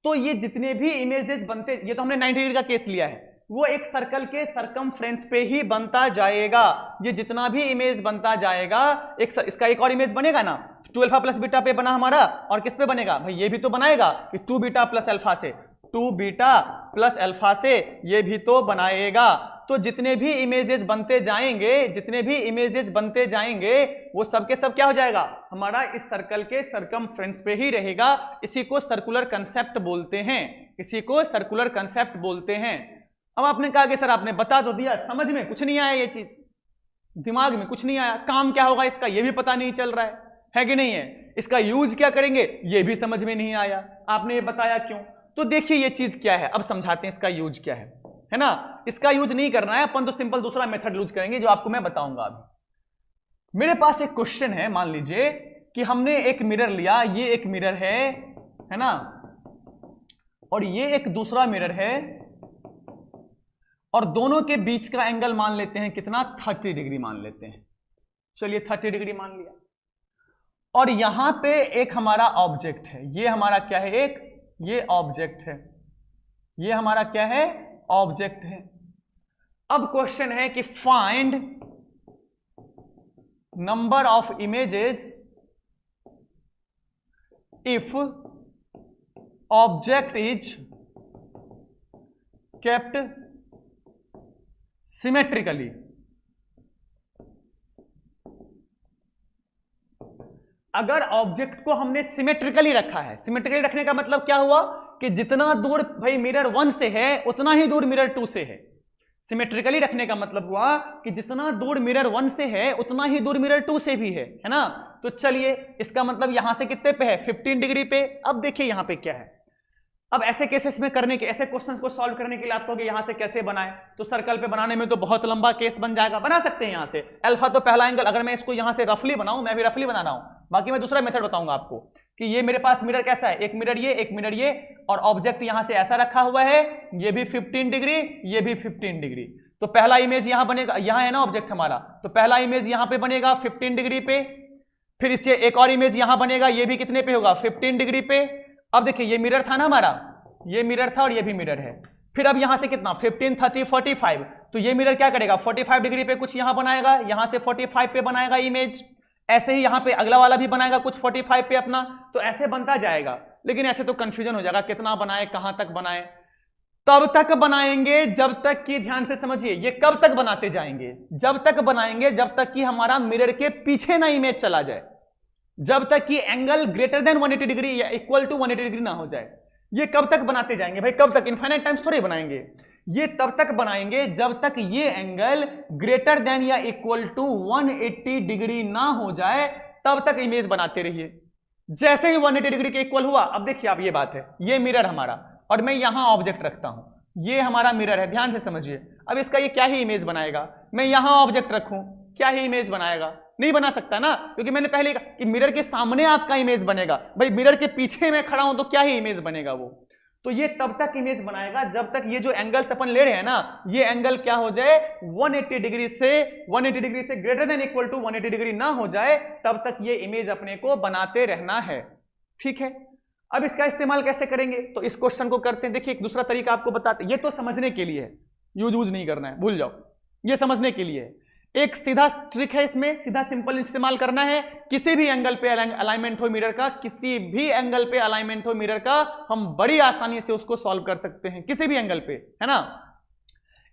A: तो ये जितने भी इमेजेस बनते, ये तो हमने 90 डिग्री का केस लिया है, वो एक सर्कल के सरकमफ्रेंस पे ही बनता जाएगा। ये जितना भी इमेज बनता जाएगा, इसका एक और इमेज बनेगा ना, 2 अल्फा प्लस बीटा पे बना हमारा, और किस पे बनेगा भाई, ये भी तो बनाएगा कि 2 बीटा प्लस अल्फा से, 2 बीटा प्लस अल्फा से ये भी तो बनाएगा। तो जितने भी इमेजेस बनते जाएंगे वो सब के सब क्या हो जाएगा, हमारा इस सर्कल के सरकमफ्रेंस पे ही रहेगा। इसी को सर्कुलर कंसेप्ट बोलते हैं, अब आपने कहा कि सर आपने बता तो दिया, समझ में कुछ नहीं आया, ये चीज दिमाग में कुछ नहीं आया। काम क्या होगा इसका ये भी पता नहीं चल रहा है कि नहीं है। इसका यूज क्या करेंगे ये भी समझ में नहीं आया। आपने ये बताया क्यों? तो देखिए ये चीज क्या है, अब समझाते हैं इसका यूज क्या है ना। इसका यूज नहीं करना है अपन, तो सिंपल दूसरा मेथड यूज करेंगे जो आपको मैं बताऊंगा अभी। मेरे पास एक क्वेश्चन है, मान लीजिए कि हमने एक मिरर लिया, ये एक मिरर है ना, और ये एक दूसरा मिरर है, और दोनों के बीच का एंगल मान लेते हैं कितना, 30 डिग्री मान लेते हैं। चलिए 30 डिग्री मान लिया। और यहां पे एक हमारा ऑब्जेक्ट है, ये हमारा क्या है, एक ये ऑब्जेक्ट है, ये हमारा क्या है, ऑब्जेक्ट है। अब क्वेश्चन है कि find number of images if object is kept symmetrically. अगर ऑब्जेक्ट को हमने सिमेट्रिकली रखा है, सिमेट्रिकली रखने का मतलब क्या हुआ कि जितना दूर भाई मिरर 1 से है उतना ही दूर मिरर 2 से है। सिमेट्रिकली रखने का मतलब हुआ कि जितना दूर मिरर 1 से है उतना ही दूर मिरर 2 से भी है ना। तो चलिए इसका मतलब यहां से कितने पे है, 15 डिग्री पे। अब देखिए यहां पे क्या है, अब ऐसे केसेस में करने के, ऐसे क्वेश्चंस को सॉल्व करने के लिए आप कहोगे यहां से कैसे बनाए, तो सर्कल पे बनाने में तो बहुत लंबा केस बन जाएगा। बना सकते हैं यहां से अल्फा तो पहला एंगल, अगर मैं इसको यहां से रफली बनाऊं, मैं भी रफली बना रहा हूं, बाकी मैं दूसरा मेथड बताऊंगा आपको कि ये मेरे पास मिरर कैसा है, एक मिरर ये, एक मिरर ये, और ऑब्जेक्ट यहां से ऐसा रखा हुआ है, ये भी 15 डिग्री, ये भी 15 डिग्री। तो पहला इमेज यहां बनेगा, यहां है ना ऑब्जेक्ट हमारा, तो पहला इमेज यहां पे बनेगा 15 डिग्री पे। फिर इससे एक और इमेज यहां बनेगा, ये भी कितने पे होगा, 15 डिग्री पे। अब देखिए ये मिरर था ना हमारा, ये मिरर था और ये भी मिरर है। फिर अब यहां से कितना, 15, 30, 45, तो ये मिरर क्या करेगा, 45 डिग्री पे कुछ यहां बनाएगा, यहां से 45 पे बनाएगा इमेज, ऐसे ही यहां पे अगला वाला भी बनाएगा कुछ 45 पे अपना, तो ऐसे बनता जाएगा। लेकिन ऐसे तो कंफ्यूजन हो जाएगा कितना बनाए, कहां तक बनाए। तब तक बनाएंगे जब तक कि, ध्यान से समझिए, ये कब तक बनाते जाएंगे, जब तक बनाएंगे जब तक कि हमारा मिरर के पीछे ना इमेज चला जाए, जब तक कि एंगल ग्रेटर देन 180 डिग्री या इक्वल टू 180 डिग्री ना हो जाए। ये कब तक बनाते जाएंगे भाई, कब तक, इनफाइनाइट टाइम्स थोड़े बनाएंगे। ये तब तक बनाएंगे जब तक ये एंगल ग्रेटर देन या इक्वल टू 180 डिग्री ना हो जाए, तब तक इमेज बनाते रहिए। जैसे ही 180 डिग्री के इक्वल हुआ, अब देखिए आप, ये बात है, ये मिरर हमारा और मैं यहां ऑब्जेक्ट रखता हूं, ये हमारा मिरर है, ध्यान से समझिए। अब इसका ये क्या ही इमेज बनाएगा, मैं यहां ऑब्जेक्ट रखूं, क्या ही इमेज बनाएगा, नहीं बना सकता ना, क्योंकि मैंने पहले कहा कि मिरर के सामने आपका इमेज बनेगा, भाई मिरर के पीछे मैं खड़ा हूं तो क्या ही इमेज बनेगा वो। तो ये तब तक इमेज बनाएगा जब तक ये जो एंगल्स अपन ले रहे हैं ना, ये एंगल क्या हो जाए, 180 डिग्री से greater than equal to 180 degree ना हो जाए, तब तक ये इमेज अपने को बनाते रहना है। ठीक है, अब इसका इस्तेमाल कैसे करेंगे, तो इस क्वेश्चन को करते हैं। देखिए एक दूसरा तरीका आपको बताते हैं, ये तो समझने के लिए है, यूज नहीं करना है, भूल जाओ, ये समझने के लिए है। एक सीधा ट्रिक है इसमें, सीधा सिंपल इस्तेमाल करना है। किसी भी एंगल पे अलाइनमेंट हो मिरर का, किसी भी एंगल पे अलाइनमेंट हो मिरर का, हम बड़ी आसानी से उसको सॉल्व कर सकते हैं किसी भी एंगल पे, है ना।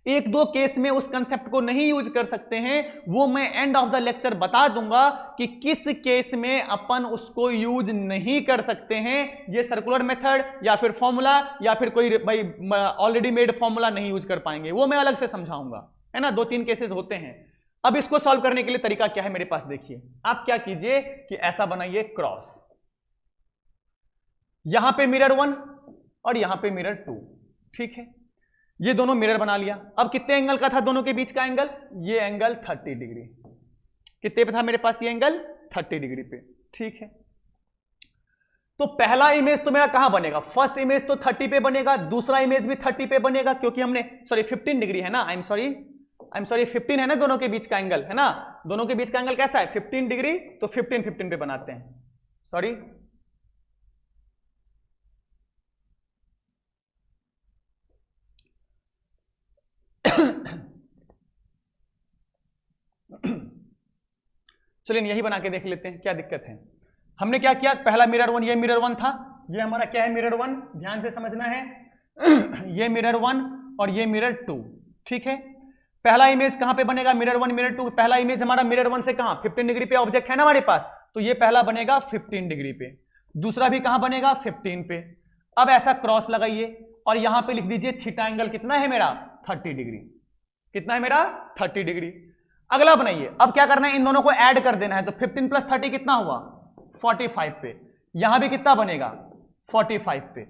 A: एक दो केस में उस कंसेप्ट को नहीं यूज कर सकते हैं, वो मैं एंड ऑफ द लेक्चर बता दूंगा कि किस केस में अपन उसको यूज नहीं कर सकते हैं। ये सर्कुलर मेथड या फिर फॉर्मूला या फिर कोई भाई ऑलरेडी मेड फॉर्मूला नहीं यूज कर पाएंगे, वो मैं अलग से समझाऊंगा, है ना। 2-3 केसेस होते हैं। अब इसको सॉल्व करने के लिए तरीका क्या है मेरे पास, देखिए आप क्या कीजिए कि ऐसा बनाइए क्रॉस, यहां पे मिरर 1 और यहां पे मिरर 2, ठीक है। ये दोनों मिरर बना लिया। अब कितने एंगल का था दोनों के बीच का एंगल, ये एंगल 30 डिग्री। कितने पे था मेरे पास ये एंगल, 30 डिग्री पे, ठीक है। तो पहला इमेज तो मेरा कहां बनेगा, फर्स्ट इमेज तो 30 पे बनेगा, दूसरा इमेज भी 30 पे बनेगा, क्योंकि हमने 15 डिग्री है ना, आई एम सॉरी 15 है ना दोनों के बीच का एंगल, है ना। दोनों के बीच का एंगल कैसा है, 15 डिग्री, तो 15 पे बनाते हैं, सॉरी चलिए यही बना के देख लेते हैं क्या दिक्कत है। हमने क्या किया, पहला मिरर 1, ये मिरर 1 था, ये हमारा क्या है मिरर 1, ध्यान से समझना है ये मिरर 1 और ये मिरर 2, ठीक है। पहला इमेज कहां पे बनेगा, मिरर 1 मिरर 2, पहला इमेज हमारा मिरर 1 से कहां, 15 डिग्री पे ऑब्जेक्ट है ना हमारे पास, तो ये पहला बनेगा 15 डिग्री पे, दूसरा भी कहां बनेगा 15 पे। अब ऐसा क्रॉस लगाइए और यहां पे लिख दीजिए थीटा एंगल कितना है मेरा, 30 डिग्री, कितना है मेरा 30 डिग्री।
B: अगला बनाइए, अब क्या करना है, इन दोनों को ऐड कर देना है। तो 15 + 30 कितना हुआ 45 पे, यहां भी कितना बनेगा 45 पे।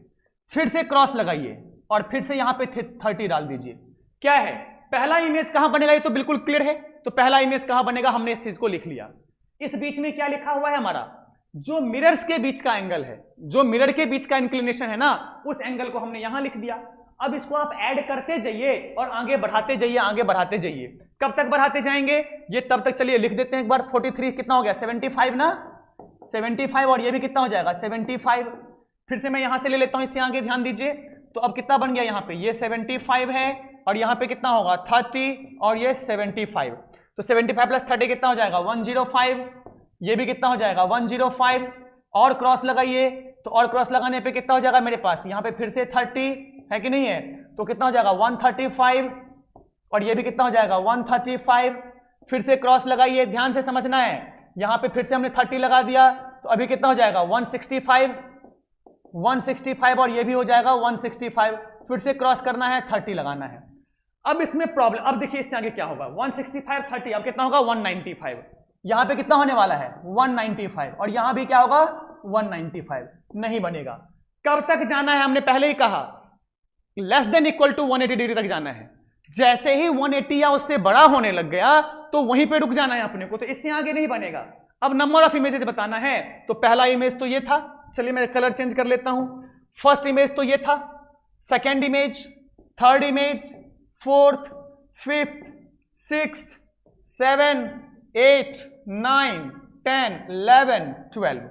B: फिर से क्रॉस लगाइए और फिर से यहां पे 30 डाल दीजिए। क्या है पहला इमेज कहां बनेगा, ये तो बिल्कुल क्लियर है। तो पहला इमेज कहां बनेगा, हमने इस चीज को लिख लिया। इस बीच में क्या लिखा हुआ है हमारा, जो मिरर्स के बीच का एंगल है, जो मिरर के बीच का इंक्लिनेशन है ना, उस एंगल को हमने यहां लिख दिया। अब इसको आप ऐड करते जाइए और आगे बढ़ाते जाइए, आगे बढ़ाते जाइए। कब तक बढ़ाते जाएंगे, ये तब तक, चलिए लिख देते हैं एक बार। 43 कितना हो गया 75 ना, 75, और ये भी कितना हो जाएगा 75। फिर से मैं यहां से ले लेता हूं, इससे आगे ध्यान दीजिए। तो अब कितना बन गया, यहाँ पे ये 75 है और यहाँ पे कितना होगा 30 और ये 75। तो 75 + 30 कितना हो जाएगा 105, ये भी कितना हो जाएगा 105। और क्रॉस लगाइए, तो और क्रॉस लगाने पे कितना हो जाएगा मेरे पास, यहाँ पे फिर से 30 है कि नहीं है, तो कितना हो जाएगा 135 और ये भी कितना हो जाएगा 135। फिर से क्रॉस लगाइए, ध्यान से समझना है। यहाँ पे फिर से हमने 30 लगा दिया, तो अभी कितना हो जाएगा 165 और ये भी हो जाएगा 165। फिर से क्रॉस करना है, 30 लगाना है। अब इसमें प्रॉब्लम, अब देखिए इससे आगे क्या होगा, 165 30, अब कितना होगा 195। यहां पे कितना होने वाला है 195 और यहां भी क्या होगा 195, नहीं बनेगा। कब तक जाना है, हमने पहले ही कहा < 180 डिग्री तक जाना है। जैसे ही 180 या उससे बड़ा होने लग गया तो वहीं पे रुक जाना है अपने को, तो इससे आगे नहीं बनेगा। अब नंबर ऑफ इमेजेस बताना है, तो पहला इमेज तो ये था, चलिए मैं कलर चेंज कर लेता हूं। फर्स्ट इमेज तो ये था, second image, third image, fourth, fifth, sixth, 7, 8, 9, 10, 11, 12,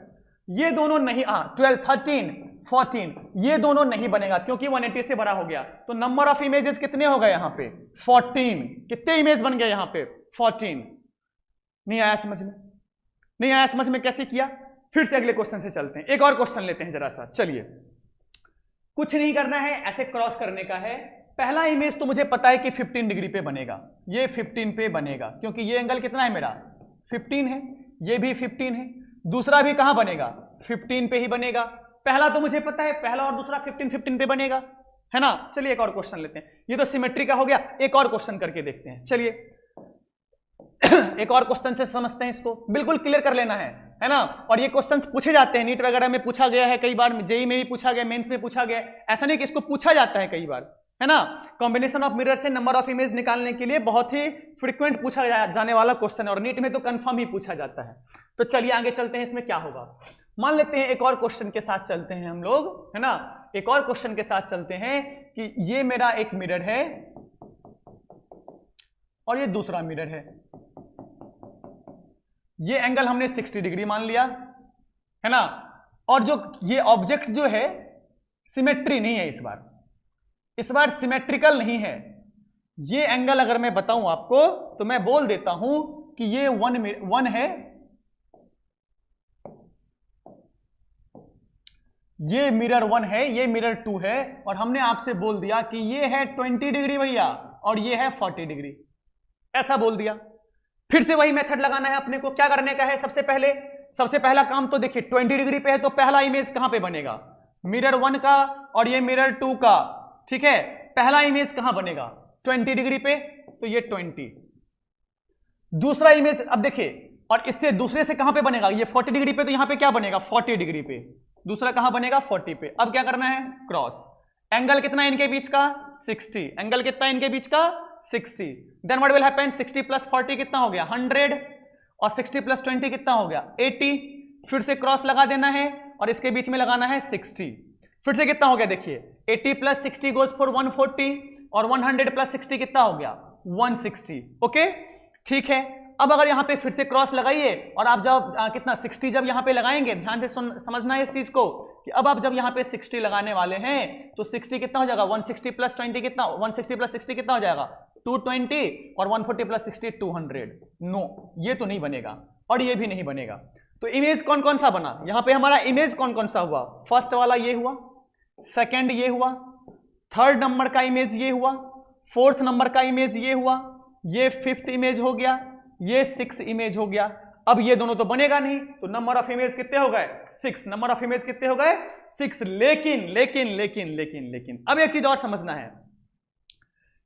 B: ये दोनों नहीं, 12, 13, 14, ये दोनों नहीं बनेगा क्योंकि 180 से बड़ा हो गया। तो नंबर ऑफ इमेजेस कितने हो गए यहां पे 14। कितने इमेज बन गए यहां पे 14। नहीं आया समझ में, नहीं आया समझ में, कैसे किया। फिर से अगले क्वेश्चन से चलते हैं, एक और क्वेश्चन लेते हैं जरा सा। चलिए कुछ नहीं करना है, ऐसे क्रॉस करने का है। पहला इमेज तो मुझे पता है कि 15 डिग्री पे बनेगा, ये 15 पे बनेगा क्योंकि ये एंगल कितना है मेरा 15 है, ये भी 15 है। दूसरा भी कहां बनेगा 15 पे ही बनेगा। पहला तो मुझे पता है, पहला और दूसरा 15 पे बनेगा, है ना। चलिए एक और क्वेश्चन लेते हैं, ये तो सिमेट्री का हो गया। एक और क्वेश्चन करके देखते हैं, चलिए एक और क्वेश्चन से समझते हैं इसको, बिल्कुल क्लियर कर लेना है ना। और ये क्वेश्चंस पूछे जाते हैं, नीट वगैरह में पूछा गया है कई बार, जेईई में भी पूछा गया, मेंस में पूछा गया। ऐसा नहीं कि इसको पूछा जाता है कई बार, है ना। कॉम्बिनेशन ऑफ मिरर से नंबर ऑफ इमेज निकालने के लिए बहुत ही फ्रीक्वेंट पूछा जाने वाला क्वेश्चन है और नीट में तो कंफर्म ही पूछा जाता है। तो चलिए आगे चलते हैं, इसमें क्या होगा मान लेते हैं। एक और क्वेश्चन के साथ चलते हैं हम लोग, है ना। एक और क्वेश्चन के साथ चलते हैं कि ये मेरा एक मिरर है और ये दूसरा मिरर है। ये एंगल हमने 60 डिग्री मान लिया, है ना। और जो ये ऑब्जेक्ट जो है सिमेट्री नहीं है, इस बार सिमेट्रिकल नहीं है। ये एंगल अगर मैं बताऊं आपको तो मैं बोल देता हूं कि ये 1 है, ये मिरर 1 है, ये मिरर 2 है, और हमने आपसे बोल दिया कि ये है 20 डिग्री भैया और ये है 40 डिग्री, ऐसा बोल दिया। फिर से वही मेथड लगाना है अपने को। क्या करने का है, सबसे पहला काम तो देखिए 20 डिग्री पे है, तो पहला इमेज कहां पे बनेगा मिरर 1 का और ये मिरर 2 का, ठीक है। पहला इमेज कहां बनेगा 20 डिग्री पे, तो ये 20। दूसरा इमेज अब देखिए, और इससे दूसरे से कहां पे बनेगा, ये 40 डिग्री पे, तो यहां पे क्या बनेगा 40 डिग्री पे, दूसरा कहां बनेगा 40 पे। अब क्या करना है क्रॉस। एंगल कितना है इनके बीच का 60, एंगल कितना है इनके बीच का 60। देन व्हाट विल हैपन, 60 + 40 कितना हो गया 100 और 60 + 20 कितना हो गया 80। फिर से क्रॉस लगा देना है और इसके बीच में लगाना है 60। फिर से कितना हो गया देखिए, 80 + 60 गोज फॉर 140 और 100 + 60 कितना हो गया 160। ओके ठीक है। अब अगर यहां पे फिर से क्रॉस लगाइए और आप जब कितना 60 जब यहां पे लगाएंगे, ध्यान से समझना है इस चीज को कि अब आप जब यहां पे 60 लगाने वाले हैं तो 60 कितना हो जाएगा 160 + 20 कितना, 160 + 60 कितना हो जाएगा 220 और 140 + 60 200। नो, ये तो नहीं बनेगा और ये भी नहीं बनेगा। तो इमेज कौन कौन सा बना, यहां पे हमारा इमेज कौन कौन सा हुआ, फर्स्ट वाला ये हुआ, सेकेंड ये हुआ, थर्ड नंबर का इमेज ये हुआ, फोर्थ नंबर का इमेज ये हुआ, ये फिफ्थ इमेज हो गया, ये 6 इमेज हो गया। अब ये दोनों तो बनेगा नहीं, तो नंबर ऑफ इमेज कितने हो गए 6। नंबर ऑफ इमेज कितने हो गए 6। लेकिन अब एक चीज और समझना है,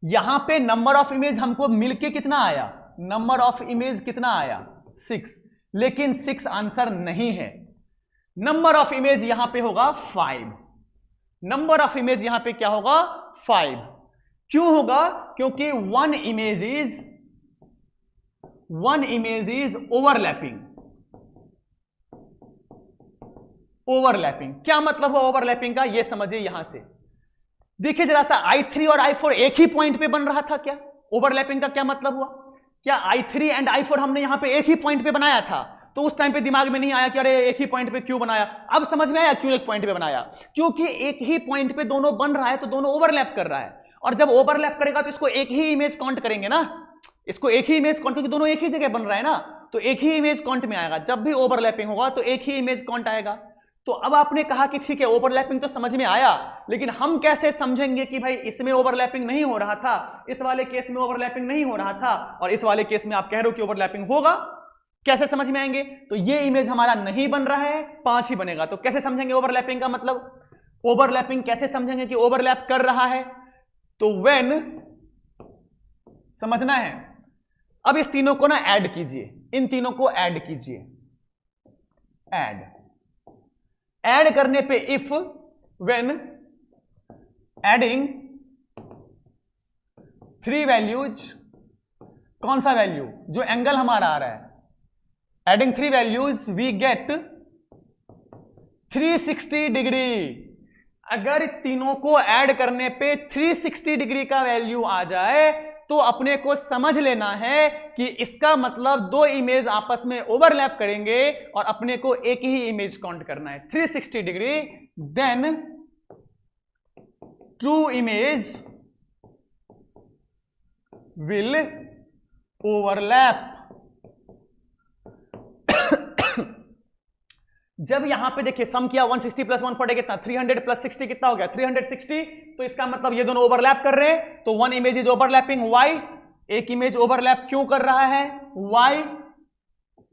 B: यहां पे नंबर ऑफ इमेज हमको मिलके कितना आया, नंबर ऑफ इमेज कितना आया 6, लेकिन 6 आंसर नहीं है। नंबर ऑफ इमेज यहां पे होगा 5, नंबर ऑफ इमेज यहां पे क्या होगा 5। क्यों होगा? क्योंकि one image is overlapping. Overlapping क्या मतलब है ओवरलैपिंग का, यह समझिए यहां से। देखिए जरा सा, I3 और I4 एक ही पॉइंट पे बन रहा था क्या? ओवरलैपिंग का क्या मतलब हुआ? क्या I3 एंड I4 हमने यहां पे एक ही पॉइंट पे बनाया था? तो उस टाइम पे दिमाग में नहीं आया कि अरे एक ही पॉइंट पे क्यों बनाया। अब समझ में आया क्यों एक पॉइंट पे बनाया, क्योंकि एक ही पॉइंट पे दोनों बन रहा है तो दोनों ओवरलैप कर रहा है, और जब ओवरलैप करेगा तो इसको एक ही इमेज काउंट करेंगे ना, इसको एक ही इमेज काउंट, क्योंकि दोनों एक ही जगह बन रहा है ना, तो एक ही इमेज काउंट में आएगा। जब भी ओवरलैपिंग होगा तो एक ही इमेज काउंट आएगा। तो अब आपने कहा कि ठीक है ओवरलैपिंग तो समझ में आया, लेकिन हम कैसे समझेंगे कि भाई इसमें ओवरलैपिंग नहीं हो रहा था, इस वाले केस में ओवरलैपिंग नहीं हो रहा था, और इस वाले केस में आप कह रहे हो कि ओवरलैपिंग होगा, कैसे समझ में आएंगे? तो ये इमेज हमारा नहीं बन रहा है, 5 ही बनेगा। तो कैसे समझेंगे ओवरलैपिंग का मतलब? ओवरलैपिंग कैसे समझेंगे कि ओवरलैप कर रहा है? तो व्हेन, समझना है। अब इस तीनों को ना ऐड कीजिए, इन तीनों को ऐड कीजिए, ऐड करने पे इफ व्हेन एडिंग 3 वैल्यूज, कौन सा वैल्यू? जो एंगल हमारा आ रहा है, adding 3 values we get 360 degree. अगर तीनों को ऐड करने पे 360 डिग्री का वैल्यू आ जाए तो अपने को समझ लेना है कि इसका मतलब 2 इमेज आपस में ओवरलैप करेंगे और अपने को एक ही इमेज काउंट करना है 360 degree. Then true image will overlap. जब यहां पे देखिए सम किया 160 प्लस 140 कितना, 300 प्लस 60 कितना हो गया 360। तो इसका मतलब ये दोनों ओवरलैप कर रहे हैं, तो one image is overlapping. Why? एक इमेज ओवरलैप क्यों कर रहा है? Why?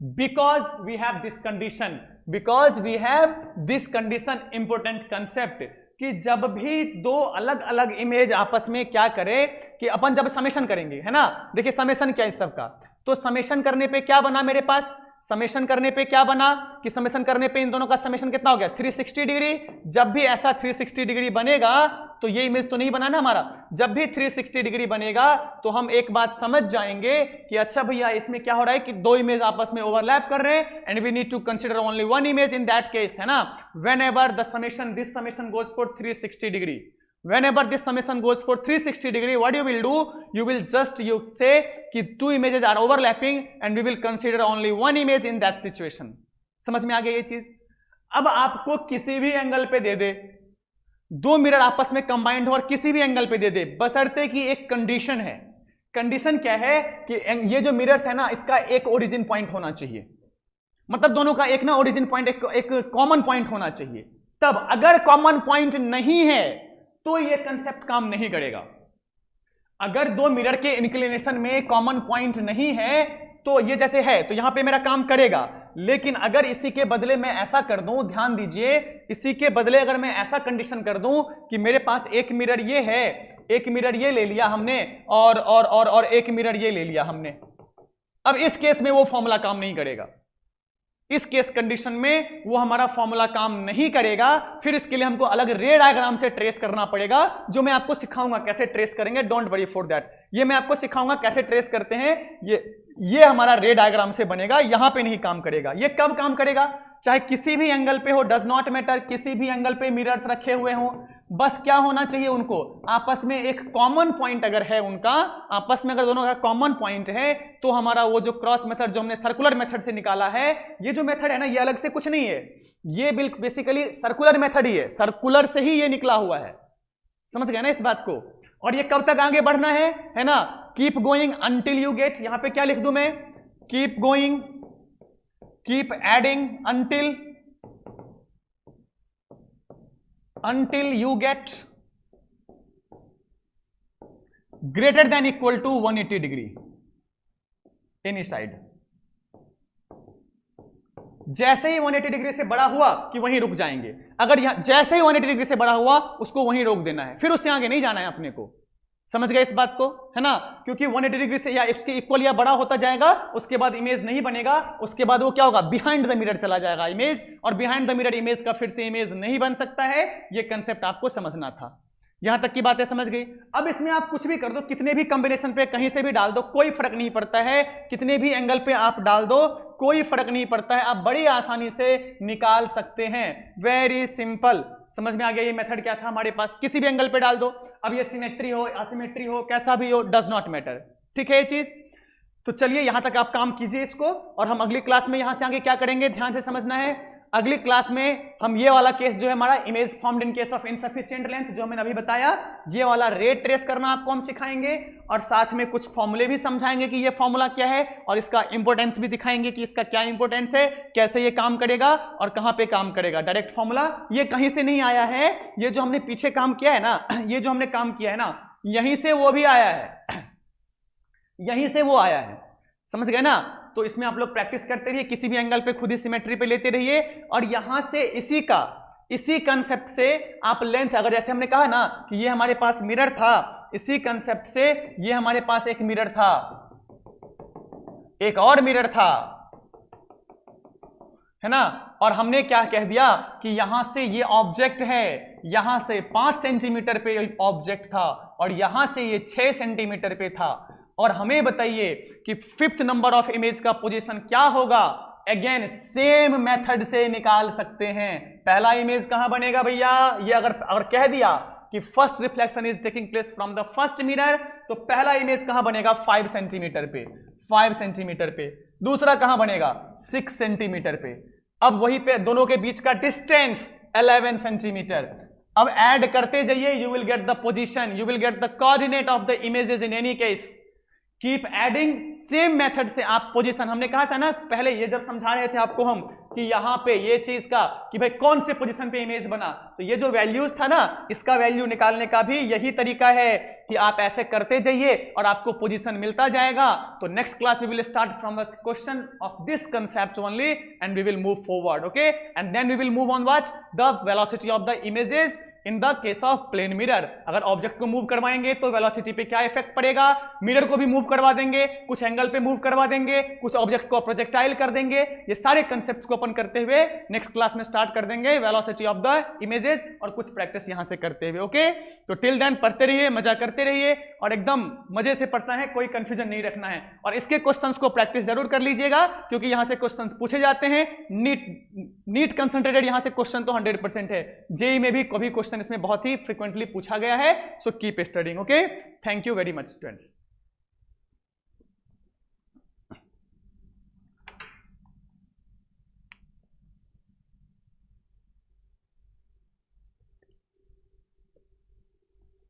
B: Because we have this condition, because we have this condition. Important concept कि जब भी 2 अलग अलग इमेज आपस में क्या करे कि अपन जब समेशन करेंगे, है ना, देखिए समेशन क्या है इस सबका, तो समेशन करने पे क्या बना मेरे पास, समेशन करने पे क्या बना कि समेशन करने पे इन दोनों का समेशन कितना हो गया 360 डिग्री। जब भी ऐसा 360 डिग्री बनेगा तो ये इमेज तो नहीं बना ना हमारा, जब भी 360 डिग्री बनेगा तो हम एक बात समझ जाएंगे कि अच्छा भैया इसमें क्या हो रहा है कि 2 इमेज आपस में ओवरलैप कर रहे हैं and we need to consider only 1 image in that case, है ना। Whenever the summation, this summation goes for 360 degree, whenever this summation goes for 360 degree, what you will do, you will just you say कि 2 images are overlapping and we will consider only 1 image in that situation। समझ में आ गया ये चीज? अब आपको किसी भी एंगल पे दे दे, 2 मिरर आपस में कंबाइंड हो और किसी भी एंगल पे दे दे, बशर्ते कि एक कंडीशन है। कंडीशन क्या है कि ये जो मिरर्स है ना, इसका एक ओरिजिन पॉइंट होना चाहिए, मतलब दोनों का एक ना ओरिजिन पॉइंट, एक कॉमन पॉइंट होना चाहिए। तब अगर कॉमन पॉइंट नहीं है तो ये कंसेप्ट काम नहीं करेगा। अगर 2 मिरर के इंक्लिनेशन में कॉमन पॉइंट नहीं है तो ये जैसे है तो यहां पे मेरा काम करेगा, लेकिन अगर इसी के बदले मैं ऐसा कर दूं, ध्यान दीजिए, इसी के बदले अगर मैं ऐसा कंडीशन कर दूं कि मेरे पास एक मिरर ये है, एक मिरर ये ले लिया हमने और एक मिरर ये ले लिया हमने, अब इस केस में वो फॉर्मूला काम नहीं करेगा। इस केस कंडीशन में वो हमारा फॉर्मूला काम नहीं करेगा। फिर इसके लिए हमको अलग रे डायग्राम से ट्रेस करना पड़ेगा, जो मैं आपको सिखाऊंगा कैसे ट्रेस करेंगे, डोंट वरी फॉर दैट। ये मैं आपको सिखाऊंगा कैसे ट्रेस करते हैं, ये हमारा रे डायग्राम से बनेगा, यहां पे नहीं काम करेगा। ये कब काम करेगा? चाहे किसी भी एंगल पे हो, डज नॉट मैटर, किसी भी एंगल पे मिरर्स रखे हुए हो, बस क्या होना चाहिए उनको आपस में एक कॉमन पॉइंट अगर है उनका, आपस में अगर दोनों का कॉमन पॉइंट है तो हमारा वो जो क्रॉस मेथड जो हमने सर्कुलर मेथड से निकाला है, ये जो मेथड है ना, ये अलग से कुछ नहीं है, ये बिल्कुल बेसिकली सर्कुलर मेथड ही है, सर्कुलर से ही ये निकला हुआ है। समझ गए ना इस बात को? और ये कब तक आगे बढ़ना है ना, keep going until you get, यहां पे क्या लिख दूं मैं, keep going, keep adding until you get greater than equal to 180 degree any side। जैसे ही 180 डिग्री से बड़ा हुआ कि वहीं रुक जाएंगे, अगर यहां जैसे ही 180 डिग्री से बड़ा हुआ उसको वहीं रोक देना है, फिर उससे आगे नहीं जाना है अपने को। समझ गए इस बात को, है ना, क्योंकि 180 डिग्री से या इसके इक्वल या बड़ा होता जाएगा, उसके बाद इमेज नहीं बनेगा, उसके बाद वो क्या होगा, बिहाइंड द मिरर चला जाएगा इमेज, और बिहाइंड द मिरर इमेज का फिर से इमेज नहीं बन सकता है। ये कंसेप्ट आपको समझना था। यहां तक की बातें समझ गई। अब इसमें आप कुछ भी कर दो, कितने भी कॉम्बिनेशन पे कहीं से भी डाल दो, कोई फर्क नहीं पड़ता है, कितने भी एंगल पे आप डाल दो कोई फर्क नहीं पड़ता है, आप बड़ी आसानी से निकाल सकते हैं। वेरी सिंपल, समझ में आ गया ये मेथड क्या था हमारे पास, किसी भी एंगल पे डाल दो, अब ये सिमेट्री हो असिमेट्री हो कैसा भी हो, डज नॉट मैटर। ठीक है ये चीज, तो चलिए यहां तक आप काम कीजिए इसको, और हम अगली क्लास में यहां से आगे क्या करेंगे ध्यान से समझना है। अगली क्लास में हम ये वाला केस जो है हमारा image formed in case of insufficient length, जो मैंने अभी बताया, ये वाला रेट ट्रेस करना आपको हम सिखाएंगे, और साथ में कुछ फॉर्मूले भी समझाएंगे कि ये फॉर्मूला क्या है, और इसका इंपोर्टेंस भी दिखाएंगे कि इसका क्या इंपोर्टेंस है, कैसे ये काम करेगा और कहां पे काम करेगा। डायरेक्ट फॉर्मूला ये कहीं से नहीं आया है, ये जो हमने पीछे काम किया है ना, ये जो हमने काम किया है ना, यहीं से वो भी आया है, यहीं से वो आया है, समझ गए ना। तो इसमें आप लोग प्रैक्टिस करते रहिए, किसी भी एंगल पे खुद ही सिमेट्री पे लेते रहिए, और यहां से इसी कंसेप्ट से आप लेंथ, अगर जैसे हमने कहा ना कि ये हमारे पास मिरर था, इसी कंसेप्ट से ये हमारे पास एक मिरर था, एक और मिरर था, है ना, और हमने क्या कह दिया कि यहां से ये ऑब्जेक्ट है, यहां से 5 सेंटीमीटर पे ऑब्जेक्ट था, और यहां से ये 6 सेंटीमीटर पे था, और हमें बताइए कि 5th नंबर ऑफ इमेज का पोजीशन क्या होगा। अगेन सेम मेथड से निकाल सकते हैं। पहला इमेज कहां बनेगा भैया, ये अगर कह दिया कि first reflection is taking place from the first mirror, तो पहला इमेज कहां बनेगा 5 सेंटीमीटर पे, 5 सेंटीमीटर पे। दूसरा कहां बनेगा 6 सेंटीमीटर पे। अब वहीं पे दोनों के बीच का डिस्टेंस 11 सेंटीमीटर। अब ऐड करते जाइए, you will get the position, you will get the coordinate of the images in any case. Keep adding, same method से आप पोजीशन, हमने कहा था ना पहले, ये जब समझा रहे थे आपको हम कि यहां पे ये चीज का कि भाई कौन से पोजीशन पे इमेज बना, तो ये जो वैल्यूज था ना, इसका वैल्यू निकालने का भी यही तरीका है कि आप ऐसे करते जाइए और आपको पोजीशन मिलता जाएगा। तो next class we will start from the question of this concept only and we will move forward, okay, and then we will move on what, the velocity of the images in the case of plane mirror. अगर object को move करवाएंगे तो velocity पे क्या effect पड़ेगा, mirror को भी move करवा देंगे, कुछ एंगल पे मूव करवा देंगे, कुछ ऑब्जेक्ट को प्रोजेक्टाइल कर देंगे, ये सारे कंसेप्ट्स को अपन करते हुए नेक्स्ट क्लास में स्टार्ट कर देंगे, वेलोसिटी ऑफ द इमेजेस, और कुछ प्रैक्टिस यहां से करते हुए, ओके। तो टिल देन पढ़ते रहिए, मजा करते रहिए, और एकदम मजे से पढ़ना है, कोई कंफ्यूजन नहीं रखना है, और इसके क्वेश्चंस को प्रैक्टिस जरूर कर लीजिएगा, क्योंकि यहां से क्वेश्चंस पूछे जाते हैं। नीट कंसंट्रेटेड यहां से क्वेश्चन तो 100% है, जेई में भी कभी क्वेश्चन इसमें बहुत ही फ्रीक्वेंटली पूछा गया है, so keep studying, okay. Thank you very much students.